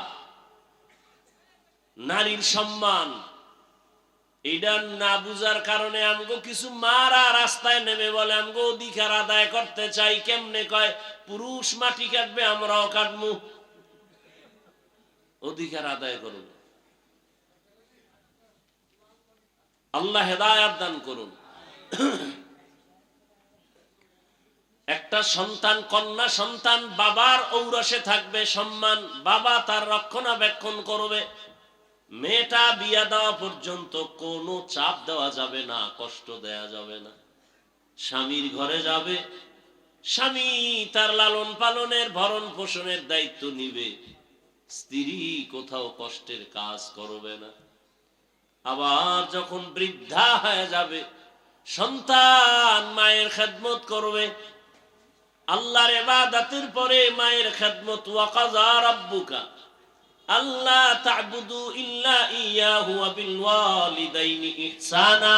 নারীর সম্মান। এটা না বুঝার কারণে আমগো কিছু মারা রাস্তায় নেমে বলে আমগো অধিকার আদায় করতে চাই। কেমনে কয়? পুরুষ মাটি কাটবে আমরাও কাটবো, অধিকার আদায় করুন। আল্লাহ হেদায়েত দান করুন। একটা সন্তান, কন্যা সন্তান বাবার ঔরসে থাকবে, সম্মান, বাবা তার রক্ষণাবেক্ষণ করবে। মেয়েটা বিয়া দেওয়া পর্যন্ত কোনো চাপ দেওয়া যাবে না, কষ্ট দেয়া যাবে না। স্বামীর ঘরে যাবে, স্বামী তার লালন পালনের ভরণ পোষণের দায়িত্ব নিবে, স্ত্রী কোথাও কষ্টের কাজ করবে না। আবার যখন বৃদ্ধা হয়ে যাবে, সন্তান মায়ের খেদমত করবে। আল্লাহর ইবাদতের পরে মায়ের খেদমত। ওয়া কাযা রাব্বুকা আল্লা তা'বুদু ইল্লা ইয়াহু ওয়া বিল ওয়ালিদাইনি ইহসানা।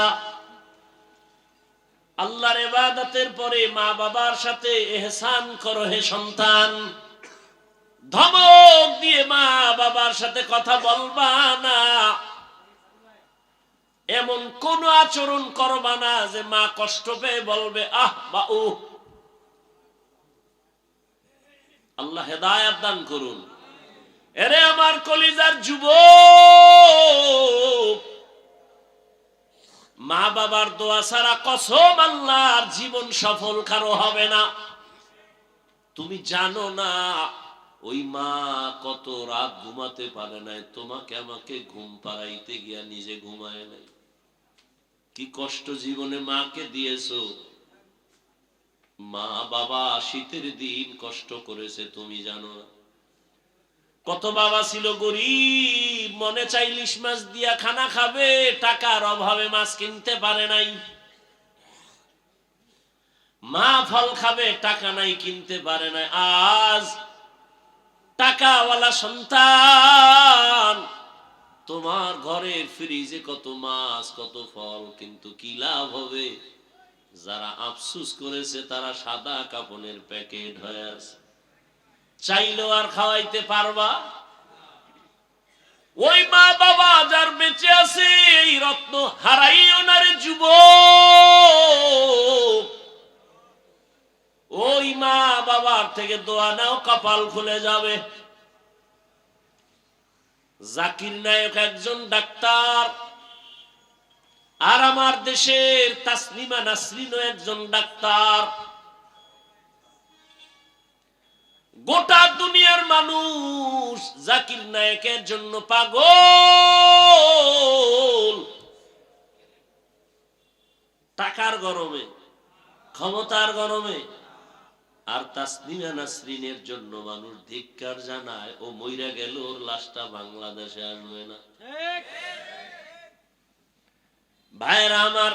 আল্লাহর ইবাদতের পরে মা বাবার সাথে ইহসান করো হে সন্তান। ধমক দিয়ে মা বাবার সাথে কথা বলবা না, এমন কোন আচরণ করবা না যে মা কষ্ট পেয়ে বলবে আহ বা ও। আল্লাহ হেদায়েত দান করুন। এরে আমার কলিজার যুবক, মা বাবার দোয়া ছাড়া কসম আল্লাহর জীবন সফল কারো হবে না। তুমি জানো না ওই মা কত রাত ঘুমাতে পারে নাই, তোমাকে আমাকে ঘুম পাড়াইতে গিয়া নিজে ঘুমায় নাই। কি কষ্ট জীবনে মাকে দিয়েছো। মা বাবা শীতের দিন কষ্ট করেছে, তুমি জানো না। কত বাবা ছিল গরিব, মনে চাই ইলিশ মাছ দিয়া খানা খাবে, টাকার অভাবে মাছ কিনতে পারে নাই। মা ফল খাবে, টাকা নাই, কিনতে পারে নাই। আজ টাকাওয়ালা সন্তান, তোমার ঘরের ফ্রিজে কত মাছ কত ফল, কিন্তু কি লাভ হবে? যারা আফসুস করেছে তারা সাদা কাপড়ের প্যাকেট হয়ে আছে, চাইলেও আর খাওয়াইতে পারবা? ওই মা বাবা যার বেঁচে আছে, এই রত্ন হারাইও না রে যুবক। ওই মা বাবার থেকে দোয়া নাও, কপাল খুলে যাবে। জাকির নায়ক একজন ডাক্তার, আর আমার দেশের তাসলিমা নাসরিনও একজন ডাক্তার। গোটা দুনিয়ার মানুষ জাকির নায়কের জন্য পাগল। টাকার গরমে, ক্ষমতার গরমে। আর তাসলিমা নাসরিনের জন্য মানুষ ধিক্কার জানায়। ও মইরা গেল, ওর লাশটা বাংলাদেশে আসবে না। ভাইরা আমার,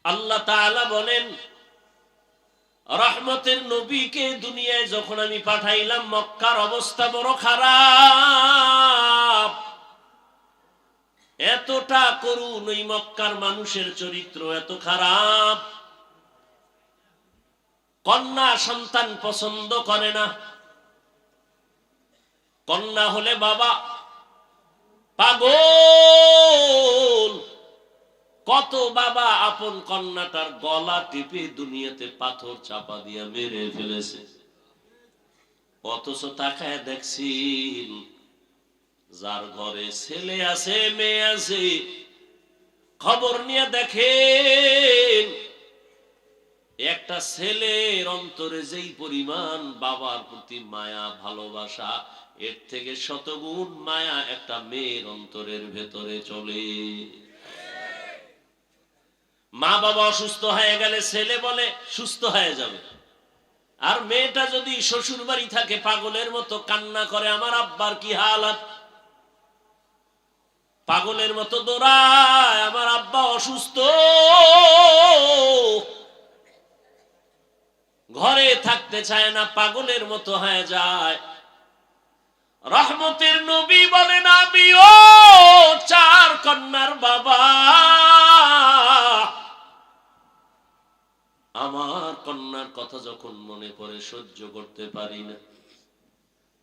আল্লাহ তাআলা বলেন, রহমতের নবীকে দুনিয়ায় যখন আমি পাঠাইলাম, মক্কার অবস্থা বড় খারাপ। এতটা করুন ওই মক্কার মানুষের চরিত্র এত খারাপ। কন্যা সন্তান পছন্দ করে না। কন্যা হলে বাবা পাগল। কত বাবা আপন কন্যাটার গলা টিপে দুনিয়াতে পাথর চাপা দিয়া মেরে ফেলেছে। অথচ তাকায় দেখছেন যার ঘরে ছেলে আছে মেয়ে আছে, খবর নিয়ে দেখেন একটা ছেলের অন্তরে যেই পরিমাণ বাবার প্রতি মায়া ভালোবাসা, এর থেকে শতগুণ মায়া একটা মেয়ের অন্তরের ভেতরে চলে। মা বাবা অসুস্থ হয়ে গেলে ছেলে বলে সুস্থ হয়ে যাবে, আর মেয়েটা যদি শ্বশুর বাড়ি থাকে পাগলের মতো কান্না করে, আমার আব্বার কি হালাত, পাগলের মতো দৌড়ায়, আমার আব্বা অসুস্থ, ঘরে থাকতে চায় না, পাগলের মতো হয়ে যায়। রহমতের নবী বলেন আমিও চার কন্যার বাবা, আমার কন্যার কথা যখন মনে পড়ে সহ্য করতে পারি না।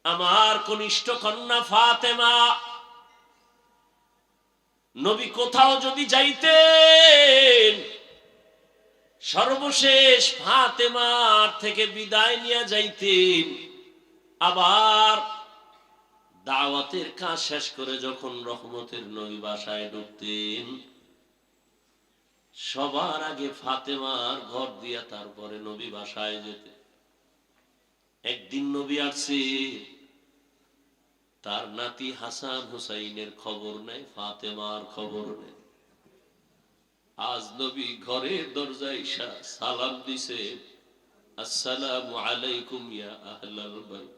আমার কনিষ্ঠ কন্যা ফাতেমা, নবী কোথাও যদি যাইতেন সর্বশেষ ফাতেমার থেকে বিদায় নিয়ে যাইতেন, আবার দাওয়াতের কাজ শেষ করে যখন রহমতের নবী বাসায় ঢুকতেন, সবার আগে ফাতেমার ঘর দিয়া তারপরে নবী বাসায় যেতে। একদিন নবী আসছে, তার নাতি হাসান হুসাইনের খবর নেই, ফাতেমার খবর নেই। আজ নবী ঘরের দরজায় সালাম দিছে, আসসালামু আলাইকুম ইয়া আহলাল বাইত।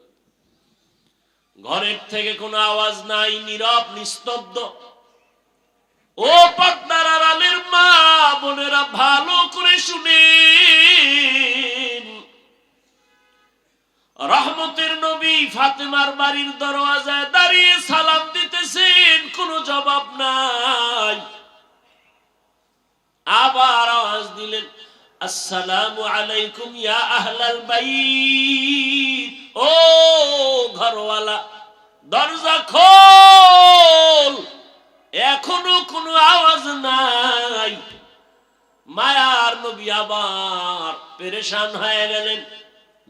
ঘরের থেকে কোনো আওয়াজ নাই, নীরব নিস্তব্ধ। ও পর্দার আড়ালের মা বোনেরা ভালো করে শুনেন, রহমতের নবী ফাতেমার বাড়ির দরওয়াজায় দাঁড়িয়ে সালাম দিতেছেন, কোনো জবাব নাই। আবার আওয়াজ দিলেন, আসসালামু আলাইকুম ইয়া আহলাল বাইত। ও ঘরওয়ালা, দরজা খোল। এখনো কোনো আওয়াজ নাই। মায়ার নবী আবার পেরেশান হয়ে গেলেন,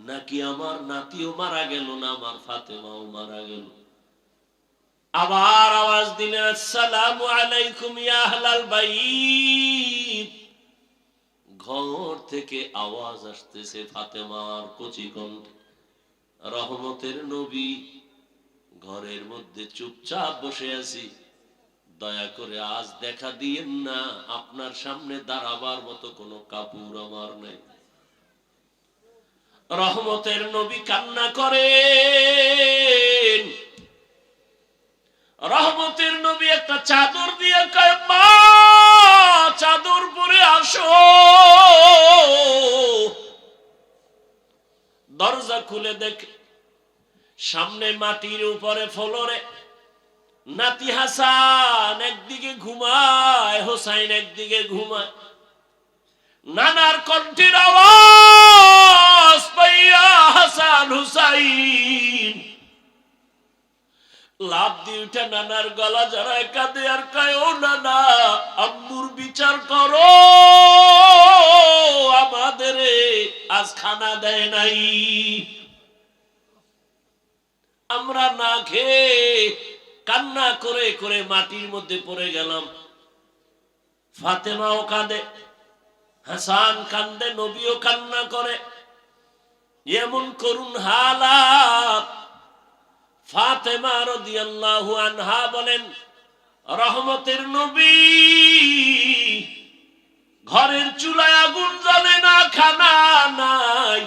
নাকি আমার নাতিও মারা গেল, না আমার ফাতেমাও মারা গেল। আবার আওয়াজ দিলেন, আসসালামু আলাইকুম ইয়া আহলাল বাইত। ঘর থেকে আওয়াজ আসতেছে ফাতেমার কচি কণ্ঠে। রহমতের নবী, ঘরের মধ্যে চুপচাপ বসে আছি, দয়া করে আজ দেখা দিয়েন না, আপনার সামনে দাঁড়াবার মতো কোনো কাপড় আমার নেই। রহমতের নবী কান্না করেন। রহমতের নবী একটা চাদর দিয়ে কয়, মা চাদর পরে আসো। দরজা খুলে দেখে সামনে মাটির উপরে ফ্লোরে নাতি হাসান একদিকে ঘুমায়, হোসাইন একদিকে ঘুমায়। নানার কণ্ঠের আওয়াজ পাইয়া হাসান হুসাইন লাফ দিয়ে উঠে নানার গলা জড়ায় কাঁদে আর কয়, ও নানা, আম্মুর বিচার করো, আমাদের আজ খানা দেয় নাই, আমরা না খেয়ে কান্না করে করে মাটির মধ্যে পড়ে গেলাম। ফাতেমাও কাঁদে, হাসান কান্দে, নবীও কান্না করে। এমন করুন হালাত। ফাতেমা রাদিয়াল্লাহু আনহা বলেন, রহমতের নবী ঘরের চুলায় আগুন জ্বলে না, খানা নাই।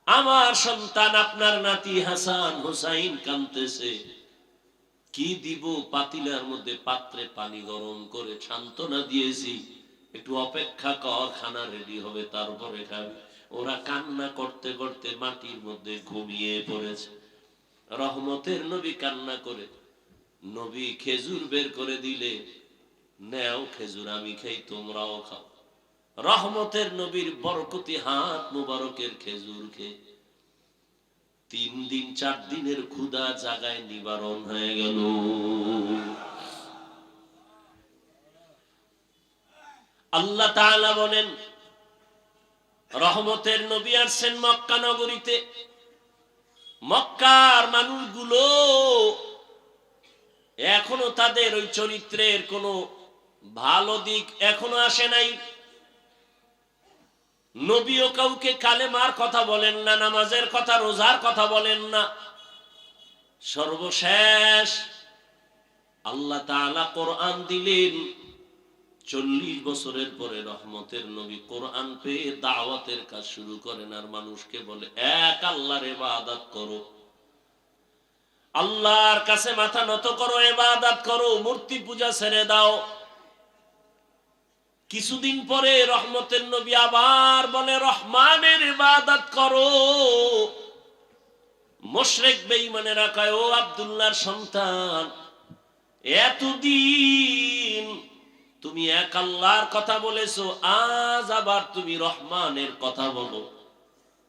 আমার সন্তান আপনার নাতি হাসান হুসাইন কাঁদতেছে, কি দিব? পাতিলার মধ্যে পাত্রে পানি গরম করে সান্ত্বনা দিয়েছি, একটু অপেক্ষা কর, খানা রেডি হবে তারপরে খাবে। ওরা কান্না করতে করতে মাটির মধ্যে ঘুমিয়ে পড়েছে। রহমতের নবী কান্না করে, নবী খেজুর বের করে দিলে, নেও খেজুর, আমি খাই তোমরাও খাও। রহমতের নবীর বরকতি হাত মুবারকের খেজুর খেয়ে 3 দিন 4 দিনের ক্ষুধা জাগায় নিবারণ হয়ে গেল। আল্লাহ তাআলা বলেন, রহমতের নবী আসছেন মক্কা নগরীতে। মক্কার মানুষগুলো এখনো তাদের ওই চরিত্রের কোনো ভালো দিক এখনো আসে নাই। নবীও কাউকে কালেমার কথা বলেন না, নামাজের কথা, রোজার কথা বলেন না। সর্বশেষ আল্লাহ তাআলা কোরআন দিলেন। 40 বছরের পরে রহমতের নবী কোরআন পেয়ে দাওয়াতের কাজ শুরু করেন, আর মানুষকে বলে এক আল্লাহর ইবাদত করো, আল্লাহর কাছে মাথা নত করো, ইবাদত করো, মূর্তি পূজা ছেড়ে দাও। কিছুদিন পরে রহমতের নবী আবার বলে রহমানের ইবাদত করো। মুশরিক বেঈমানেরা কয়, ও আব্দুল্লাহর সন্তান, এতদিন তুমি এক আল্লাহর কথা বলেছো, আজ আবার তুমি রহমানের কথা বলো।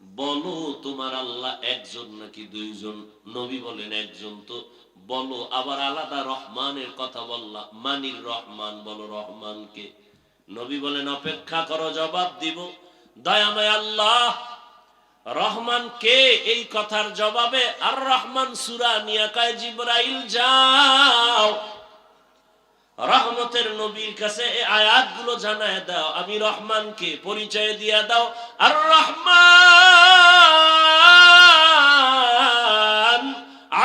বলো তোমার আল্লাহ একজন নাকি দুইজন? নবী বলেন একজন। তো বলো আবার আলাদা রহমানের কথা বললা, মানির রহমান, বলো রহমানকে। নবী বলেন অপেক্ষা করো, জবাব দিব। দয়াময় আল্লাহ রহমান কে? এই কথার জবাবে আর রহমান সূরা নিয়ে কয়, জিবরাইল যাও রহমতের নবীর কাছে এই আয়াতগুলো জানায় দাও, আমি রহমানকে পরিচয় দিয়া দাও। আর রহমান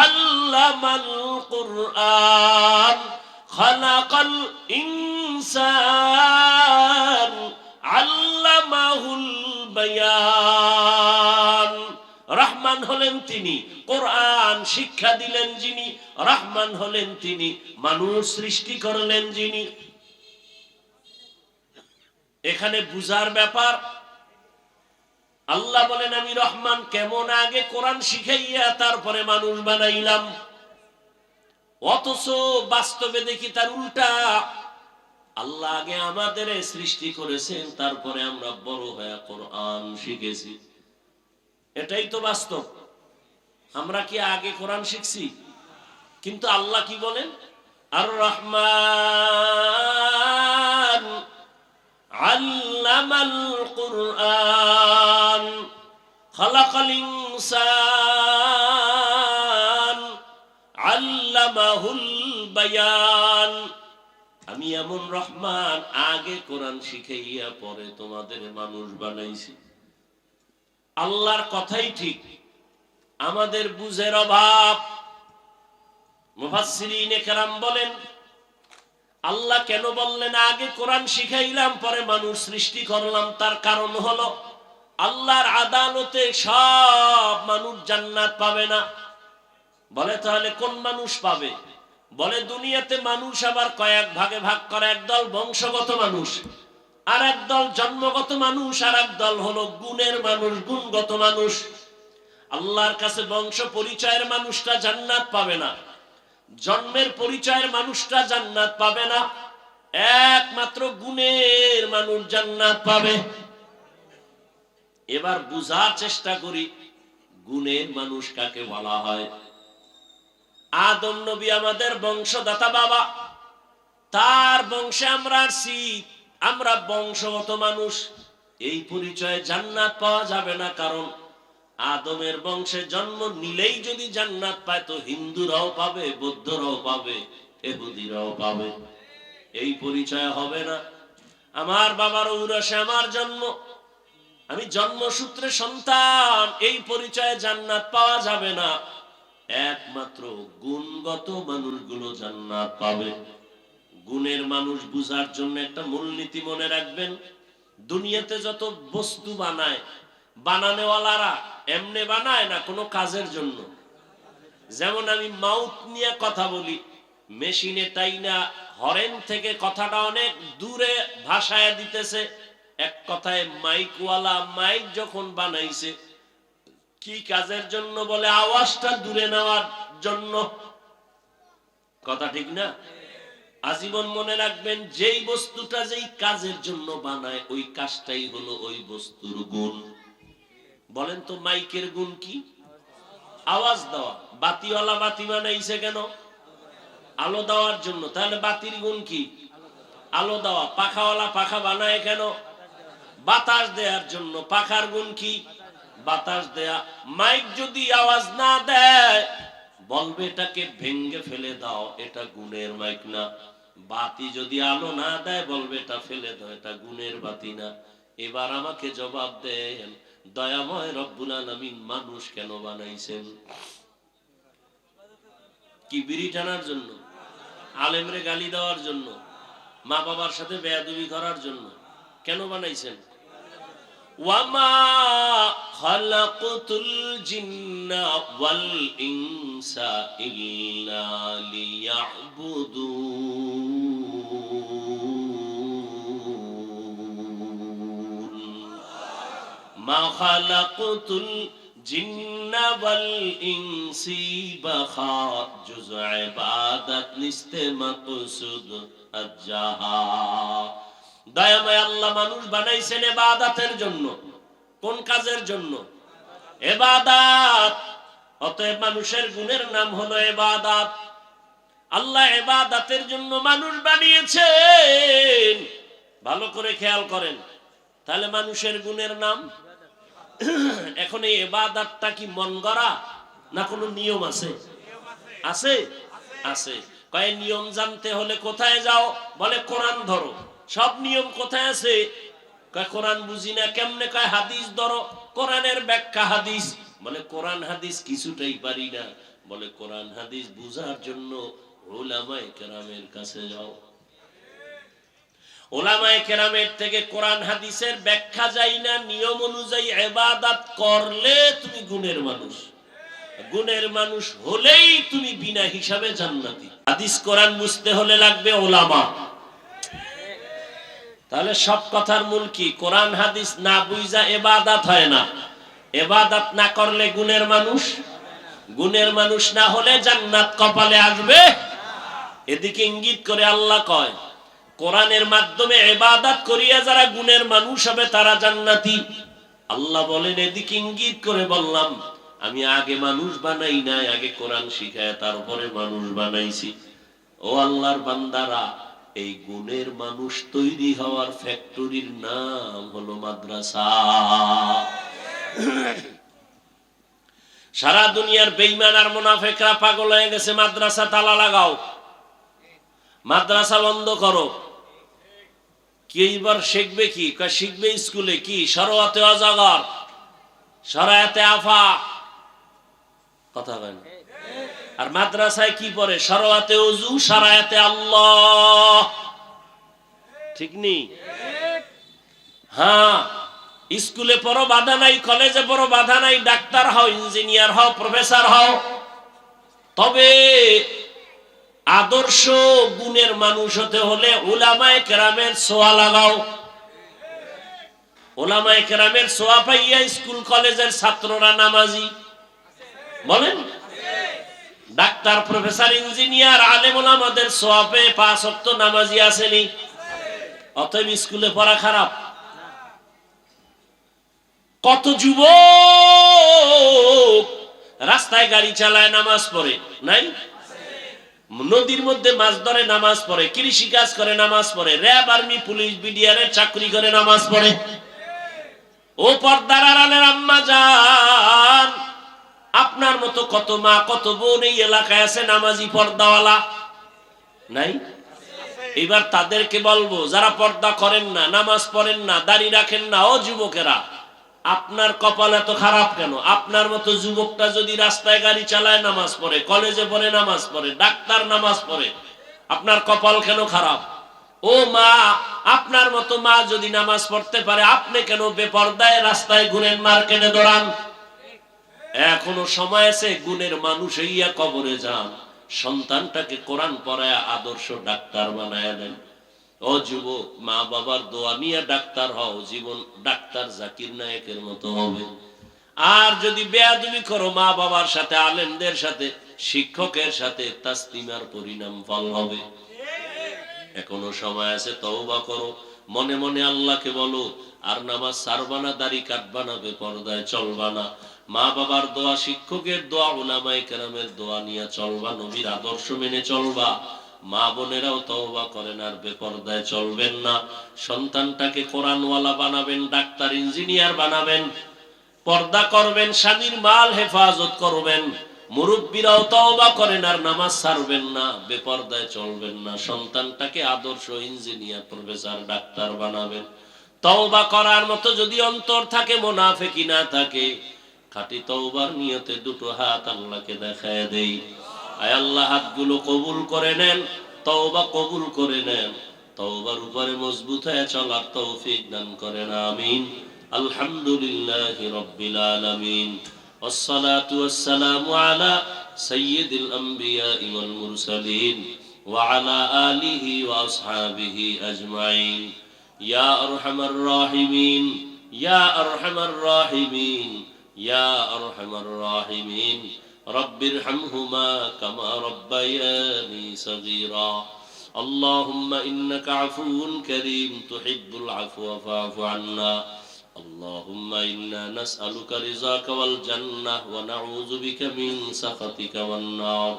আল্লামাল কুরআন খালাকাল ইনসান আল্লামাহুল বায়ান। রহমান হলেন তিনি, কোরআন শিক্ষা দিলেন যিনি। রহমান হলেন তিনি, মানুষ সৃষ্টি করলেন যিনি। এখানে বুঝার ব্যাপার। আল্লাহ বলেন আমি রহমান কেমন? আগে কোরআন শিখাইয়া তারপরে মানুষ বানাইলাম। অথচ বাস্তবে দেখি তার উল্টা। আল্লাহ আগে আমাদের সৃষ্টি করেছেন, তারপরে আমরা বড় হয়ে কোরআন শিখেছি। এটাই তো বাস্তব। আমরা কি আগে কোরআন শিখছি? কিন্তু আল্লাহ কি বলেন? আর রহমান আল্লামাল কুরআন খালাকাল ইনসান আল্লামাহুল বায়ান। আমি এমন রহমান, আগে কোরআন শিখাইয়া পরে তোমাদের মানুষ বানাইছি। আল্লাহর কথাই ঠিক, আমাদের বুঝের অভাব। মুফাসসিরিনে কেরাম বলেন আল্লাহ কেন বললেন আগে কোরআন শিখাইলাম পরে মানুষ সৃষ্টি করলাম? তার কারণ হলো আল্লাহর আদালতে সব মানুষ জান্নাত পাবে না। বলে তাহলে কোন মানুষ পাবে? বলে দুনিয়াতে মানুষ আবার কয়েক ভাগে ভাগ করে। একদল বংশগত মানুষ, আর একদল জন্মগত মানুষ, আর একদল হলো গুণের মানুষ, গুণগত মানুষ। আল্লাহর কাছে বংশ পরিচয়ের মানুষটা জান্নাত পাবে না, জন্মের পরিচয়ের মানুষটা জান্নাত পাবে না, একমাত্র গুণের মানুষ জান্নাত পাবে। এবার বুঝার চেষ্টা করি গুণের মানুষ কাকে বলা হয়। আদম নবী আমাদের বংশদাতা বাবা, তার বংশে আমরা আসছি, আমরা বংশগত মানুষ। এই পরিচয়ে জান্নাত পাওয়া যাবে না, কারণ আদমের বংশে জন্ম নিলেই যদি জান্নাত পায় তো হিন্দুরাও পাবে, বৌদ্ধরাও পাবে, ইহুদিরাও পাবে। এই পরিচয় হবে না। আমার বাবার ঔরসে আমার জন্ম, আমি জন্মসূত্রে সন্তান, এই পরিচয়ে জান্নাত পাওয়া যাবে না। একমাত্র গুণগত মানুষগুলো জান্নাত পাবে। গুণের মানুষ বুঝার জন্য একটা মূলনীতি মনে রাখবেন। দুনিয়াতে যত বস্তু বানায়, বানানেওয়ালারা এমনি বানায় না, কোনো কাজের জন্য। যেমন আমি মাউথ নিয়ে কথা বলি, মেশিনে তাই না হরেন থেকে কথাটা অনেক দূরে ভাষায় দিতেছে। এক কথায় মাইকওয়ালা মাইক যখন বানাইছে, কি কাজের জন্য? বলে আওয়াজটা দূরে নেওয়ার জন্য। কথা ঠিক না? আজীবন মনে রাখবেন, যেই বস্তুটা যেই কাজের জন্য বানায় ওই কাজটাই হলো ওই বস্তুর গুণ। বলেন তো মাইকের গুণ কি? আওয়াজ দেওয়া। বাতিওয়ালা বাতি বানাইছে কেন? আলো দেওয়ার জন্য। তাহলে বাতির গুণ কি? আলো দেওয়া। পাখাওয়ালা পাখা বানায় কেন? বাতাস দেওয়ার জন্য। পাখার গুণ কি? বাতাস দেয়া। মাইক যদি আওয়াজ না দেয় বলবে এটাকে ভেঙ্গে ফেলে দাও, এটা গুণের মাইক না। বাতি যদি আলো না দেয় বলবে এটা ফেলে দাও, এটা গুণের বাতি না। এবার আমাকে জবাব দেন, দয়াময় রব্বুল আলামিন মানুষ কেন বানাইছেন? কি বিড়ি টানার জন্য? আলেমরে গালি দেওয়ার জন্য? মা বাবার সাথে বেয়াদবি করার জন্য? কেন বানাইছেন? ওয়ামা খালাকতুল জিন্না ওয়াল ইনসা ইল্লা লিয়াবুদুন। মা খালাকতুল জিন্না ওয়াল ইনসি বাখা জুজ ইবাদত নিস্তে মাকসুদ আজ্জাহা। দয়াময় আল্লাহ মানুষ বানাইছেন ইবাদতের জন্য। কোন কাজের জন্য? ইবাদত। অতএব মানুষের গুণের নাম হলো ইবাদত। আল্লাহ ইবাদতের জন্য মানুষ বানিয়েছেন। ভালো করে খেয়াল করেন, তাহলে মানুষের গুণের নাম। এখন এই ইবাদতটা কি মন গড়া না কোনো নিয়ম আছে? আছে, আছে। কয় নিয়ম জানতে হলে কোথায় যাও? বলে কোরআন ধরো। সব নিয়ম কোথায় আছে? কয় কোরআন বুঝি না। কেমনে? কয় হাদিস ধরো। কোরআনের ব্যাখ্যা হাদিস। বলে কোরআন হাদিস কিছুটাই পারি না। বলে কোরআন হাদিস বুঝার জন্য উলামায়ে কেরামের কাছে যাও। উলামায়ে কেরামের থেকে কোরআন হাদিসের ব্যাখ্যা যাই না, নিয়ম অনুযায়ী ইবাদত করলে তুমি গুণের মানুষ। গুণের মানুষ হলেই তুমি বিনা হিসাবে জান্নাতি। হাদিস কোরআন বুঝতে হলে লাগবে উলামা। তাহলে সব কথার মূল কি? কোরআন হাদিস না বুঝা ইবাদত হয় না। ইবাদত না করলে গুণের মানুষ। গুণের মানুষ না হলে জান্নাত কপালে আসবে। এদিকে ইঙ্গিত করে আল্লাহ কয়, কোরআনের মাধ্যমে ইবাদত করিয়া যারা গুণের মানুষ হবে তারা জান্নাতি। আল্লাহ বলেন, এদিকে ইঙ্গিত করে বললাম আমি আগে মানুষ বানাই নাই, আগে কোরআন শিখায় তারপরে মানুষ বানাইছি। ও আল্লাহর বান্দারা, এই গুণের মানুষ তৈরি হওয়ার ফ্যাক্টরির নাম হলো মাদ্রাসা। সারা দুনিয়ার বেঈমান আর মুনাফিকরা পাগল হয়ে গেছে, মাদ্রাসা তালা লাগাও, মাদ্রাসা বন্ধ করো। কি এবার শিখবে কি? শিখবে স্কুলে কি? সরায়াতে অজাগর, সরায়াতে আফা। কথা বলেন। আর মাদ্রাসায় কি পড়ে? সরায়াতে ওযু, সরায়াতে আল্লাহ। ঠিক নেই? হ্যাঁ, স্কুলে পড়ো বাধা নাই, কলেজে পড়ো বাধা নাই, ডাক্তার হও, ইঞ্জিনিয়ার হও, প্রফেসর হও। তবে আদর্শ গুণের মানুষ হতে হলে উলামায়ে কেরামের ছোঁয়া লাগাও। উলামায়ে কেরামের ছোঁয়া পাইয়া স্কুল কলেজের ছাত্ররা নামাজি। বলেন, ডাক্তার, প্রফেসর, ইঞ্জিনিয়ার, আলেম ওলামাদের ছোঁয়া পেয়ে 5 ওয়াক্ত নামাজি আসেনি। অতএব স্কুলে পড়া খারাপ। কত যুবক রাস্তায় গাড়ি চালায় নামাজ পড়ে নাই? নদীর মধ্যে মাছ ধরে নামাজ পড়ে, কৃষি কাজ করে নামাজ পড়ে, র্যাব, আর্মি, পুলিশ, বিডিআরের চাকরি করে নামাজ পড়ে। ও পর্দার আড়ালের আম্মা জান, আপনার মতো কত মা কত বোন এই এলাকায় আছে নামাজি পর্দাওয়ালা নাই? এবার তাদেরকে বলবো, যারা পর্দা করেন না, নামাজ পড়েন না, দাড়ি রাখেন না, ও যুবকেরা, আপনার কপাল এত খারাপ কেন? আপনার মতো যুবকটা যদি রাস্তায় গাড়ি চালায় নামাজ পড়ে, কলেজে পড়ে নামাজ পড়ে, ডাক্তার নামাজ পড়ে, আপনার কপাল কেন খারাপ? ও মা, আপনার মতো মা যদি নামাজ পড়তে পারে, আপনি কেন বেপরদায় রাস্তায় ঘুরেন, মার্কেটে দৌড়ান? এখনো সময় আছে, গুণের মানুষ হইয়া কবরে যান, সন্তানটাকে কোরআন পড়ায় আদর্শ ডাক্তার বানায় দেন। ও যুবক, মা বাবার দোয়া নিয়ে ডাক্তার হও, জীবন ডাক্তার জাকির নায়েকের মতো হবে। আর যদি বেয়াদবি করো মা বাবার সাথে, আলেমদের সাথে, শিক্ষকের সাথে, তাসলিমার পরিণাম ফল হবে। এখনো সময় আছে, তওবা করো। মনে মনে আল্লাহকে বলো, আর নামাজ ছাড়বা না, দাড়ি কাটবা না, বেপরদায় চলবা না, মা বাবার দোয়া, শিক্ষকের দোয়া, উলামায়ে কেরামের দোয়া নিয়ে চলবা, নবীর আদর্শ মেনে চলবা। মা বোনেরাও তওবা করেন, আর বেপরদায় চলবেন না। সন্তানটাকে কোরআনওয়ালা বানাবেন, ডাক্তার ইঞ্জিনিয়ার বানাবেন, পর্দা করবেন, স্বামীর মাল হেফাজত করবেন। মুরব্বীরাও তওবা করেন, আর নামাজ ছাড়বেন না, বেপরদায় চলবেন না। সন্তানটাকে আদর্শ ইঞ্জিনিয়ার, প্রফেসর, ডাক্তার বানাবেন। তওবা করার মতো যদি অন্তর থাকে, মুনাফিকি না থাকে, খাঁটি তওবার নিয়তে দুটো হাত আল্লাহকে দেখায় দেই। আয় আল্লাহ, হাতগুলো কবুল করে নেন, তওবা কবুল করে নেন, তওবার উপরে মজবুত হয়ে চলার তৌফিক দান করেন, আমিন। আলহামদুলিল্লাহি রাব্বিল আলামিন। والصلاة والسلام على سيد الأنبياء والمرسلين وعلى آله وأصحابه أجمعين يا أرحم الراحمين يا أرحم الراحمين يا أرحم الراحمين رب ارحمهما كما ربياني صغيرا اللهم إنك عفو كريم تحب العفو فاعف عنا اللهم إنا نسألك رضاك والجنة ونعوذ بك من سخطك والنار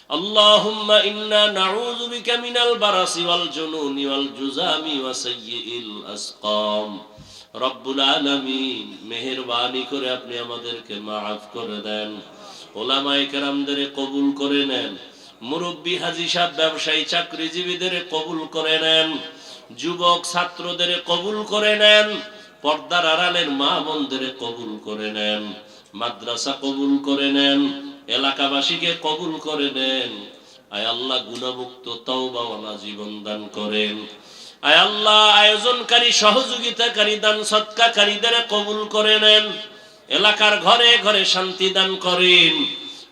اللهم إنا نعوذ بك من البرص والجنون والجذام وسيء الأسقام رب العالمين মেহেরবানি করে আপনি আমাদেরকে মাফ করে দেন, ওলামায়ে কেরামদের কবুল করে নেন, মুরব্বী, হাজী সাহেব, ব্যবসায়ী, চাকরিজীবীদের কবুল করে নেন, যুবক ছাত্রদের কবুল করে নেন, পর্দার আড়ালের মা বোনদের কবুল করে নেন, মাদ্রাসা কবুল করে নেন, এলাকাবাসীকে কবুল করে নেন। আয় আল্লাহ, গুনাহমুক্ত তওবাওয়ালা জীবন দান করেন। আয় আল্লাহ, আয়োজনকারী, সহযোগিতাকারী, দান সদকাকারীদের কবুল করে নেন। এলাকার ঘরে ঘরে শান্তি দান করেন।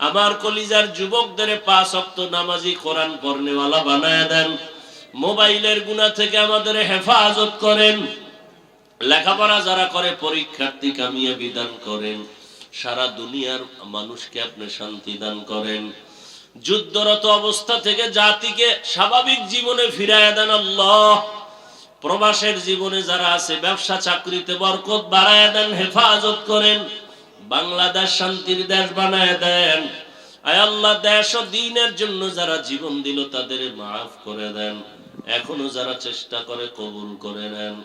আমার কলিজার যুবকদের 5 ওয়াক্ত নামাজি, কোরআন পড়নেওয়ালা বানায় দেন। মোবাইলের গুনাহ থেকে আমাদের হেফাজত করেন। লেখাপড়া যারা করে, পরীক্ষার্থী কামিয়াবি দান করেন। সারা দুনিয়ার মানুষকে আপনি শান্তি দান করেন। যুদ্ধরত অবস্থা থেকে জাতিকে স্বাভাবিক জীবনে ফিরায় দেন আল্লাহ। প্রবাসের জীবনে যারা আছে, ব্যবসা চাকরিতে বরকত বাড়ায় দেন, হেফাজত করেন। বাংলাদেশ শান্তির দেশ বানায় দেন। আয় আল্লাহ, দেশ ও দ্বীনের জন্য যারা জীবন দিল, তাদের মাফ করে দেন। এখনো যারা চেষ্টা করে, কবুল করে নেন।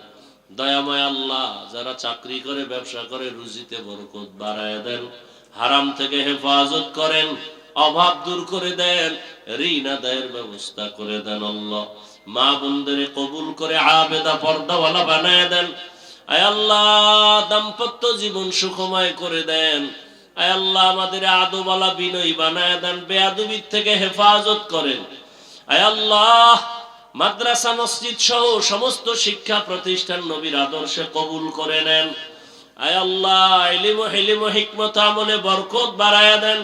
দয়াময় আল্লাহ, যারা চাকরি করে, ব্যবসা করে, রুজিতে বরকত বাড়ায় দেন। হারাম থেকে হেফাজত করেন, অভাব দূর করে দেন, ঋণ আদায়ের ব্যবস্থা করে দেন আল্লাহ। মা বোনদের কবুল করে আবেদা, পর্দাওয়ালা বানায় দেন। আয় আল্লাহ, দাম্পত্য জীবন সুখময় করে দেন। আয় আল্লাহ, আমাদের আদবওয়ালা, বিনয়ী বানায় দেন, বেয়াদবির থেকে হেফাজত করেন। আয় আল্লাহ, মাদ্রাসা, মসজিদ সহ সমস্ত শিক্ষা প্রতিষ্ঠান নবীর আদর্শে কবুল করে নেন। আয় আল্লাহ, ইলম ও হিলম ও হিকমত আমলে বরকত বাড়ায়া দেন।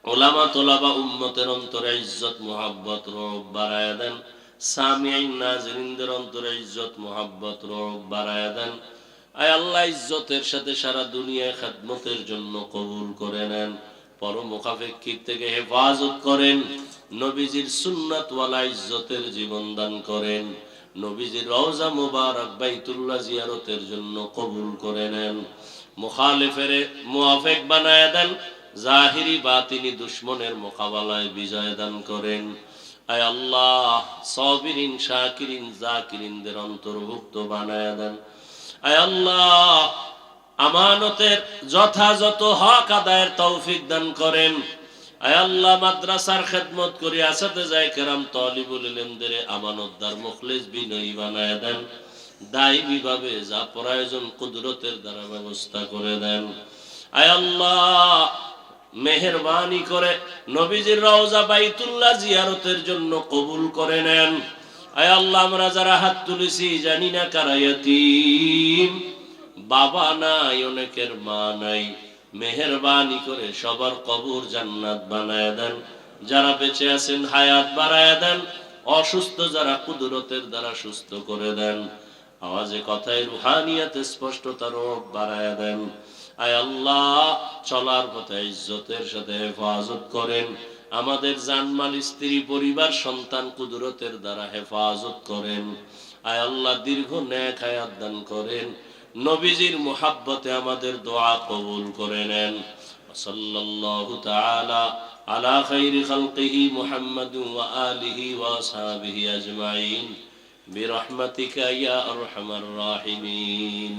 উলামা, তোলাবা, উম্মতের অন্তরে ইজ্জত, মুহাব্বত, রব বাড়ায়া দেন। সামিঈন, নাযিরিনদের অন্তরে ইজ্জত, মুহাব্বত, রব বাড়ায়া দেন। আয় আল্লাহ, ইজ্জতের সাথে সারা দুনিয়ায় খেদমতের জন্য কবুল করে নেন। পরমুখাপেক্ষির থেকে হেফাজত করেন। নবীজির সুন্নাতওয়ালা ইজ্জতের জীবন দান করেন। নবীজির রওজা মুবারক, বাইতুল্লাহ জিয়ারতের জন্য কবুল করে নেন। মুখালিফের মুওয়াফিক বানায় দেন। জাহিরি বাতিনি দুশমনের মোকাবেলায় বিজয় দান করেন। আয় আল্লাহ, সাবিরিন, শাকিরিন, জাকিরিনদের অন্তর্ভুক্ত বানায় দেন। আয় আল্লাহ, আমানতের যথাযথ হক আদায়ের তৌফিক দান করেন। আয় আল্লাহ, মাদ্রাসার খেদমত করি আসাতেজায়ে কেরাম, তালিবুল ইলমদের আমানতদার, মুখলিস, বিনয়ী বানায় দেন। দায়ী ভাবে যা প্রয়োজন কুদরতের দ্বারা ব্যবস্থা করে দেন। আয় আল্লাহ, মেহেরবানি করে নবীজির রওজা, বাইতুল্লাহ জিয়ারতের জন্য কবুল করে নেন। আয় আল্লাহ, আমরা যারা হাত তুলেছি, জানি না কারা ইয়াতীম, বাবা নাই, অনেকের মা নাই। মেহেরবানি করে সবার কবর জান্নাত বানায় দেন। যারা বেঁচে আছেন, হায়াত বাড়ায় দেন। অসুস্থ যারা, কুদরতের দ্বারা সুস্থ করে দেন। আওয়াজে কথায় রুহানিয়াতে স্পষ্টতা, রব বাড়ায় দেন। আয় আল্লাহ, চলার পথে ইজ্জতের সাথে হেফাজত করেন। আমাদের জানমাল, স্ত্রী, পরিবার, সন্তান কুদরতের দ্বারা হেফাজত করেন। আয় আল্লাহ দীর্ঘ নেক হায়াত দান করেন। নবীজির মুহাব্বতে আমাদের দোয়া কবুল করে নেন। সাল্লাল্লাহু তাআলা আলা খাইরি খালকিহি মুহাম্মাদিন ওয়া আলিহি ওয়া আসহাবিহি আজমাইন বিরহমাতিকা ইয়া আরহামার রাহিমিন।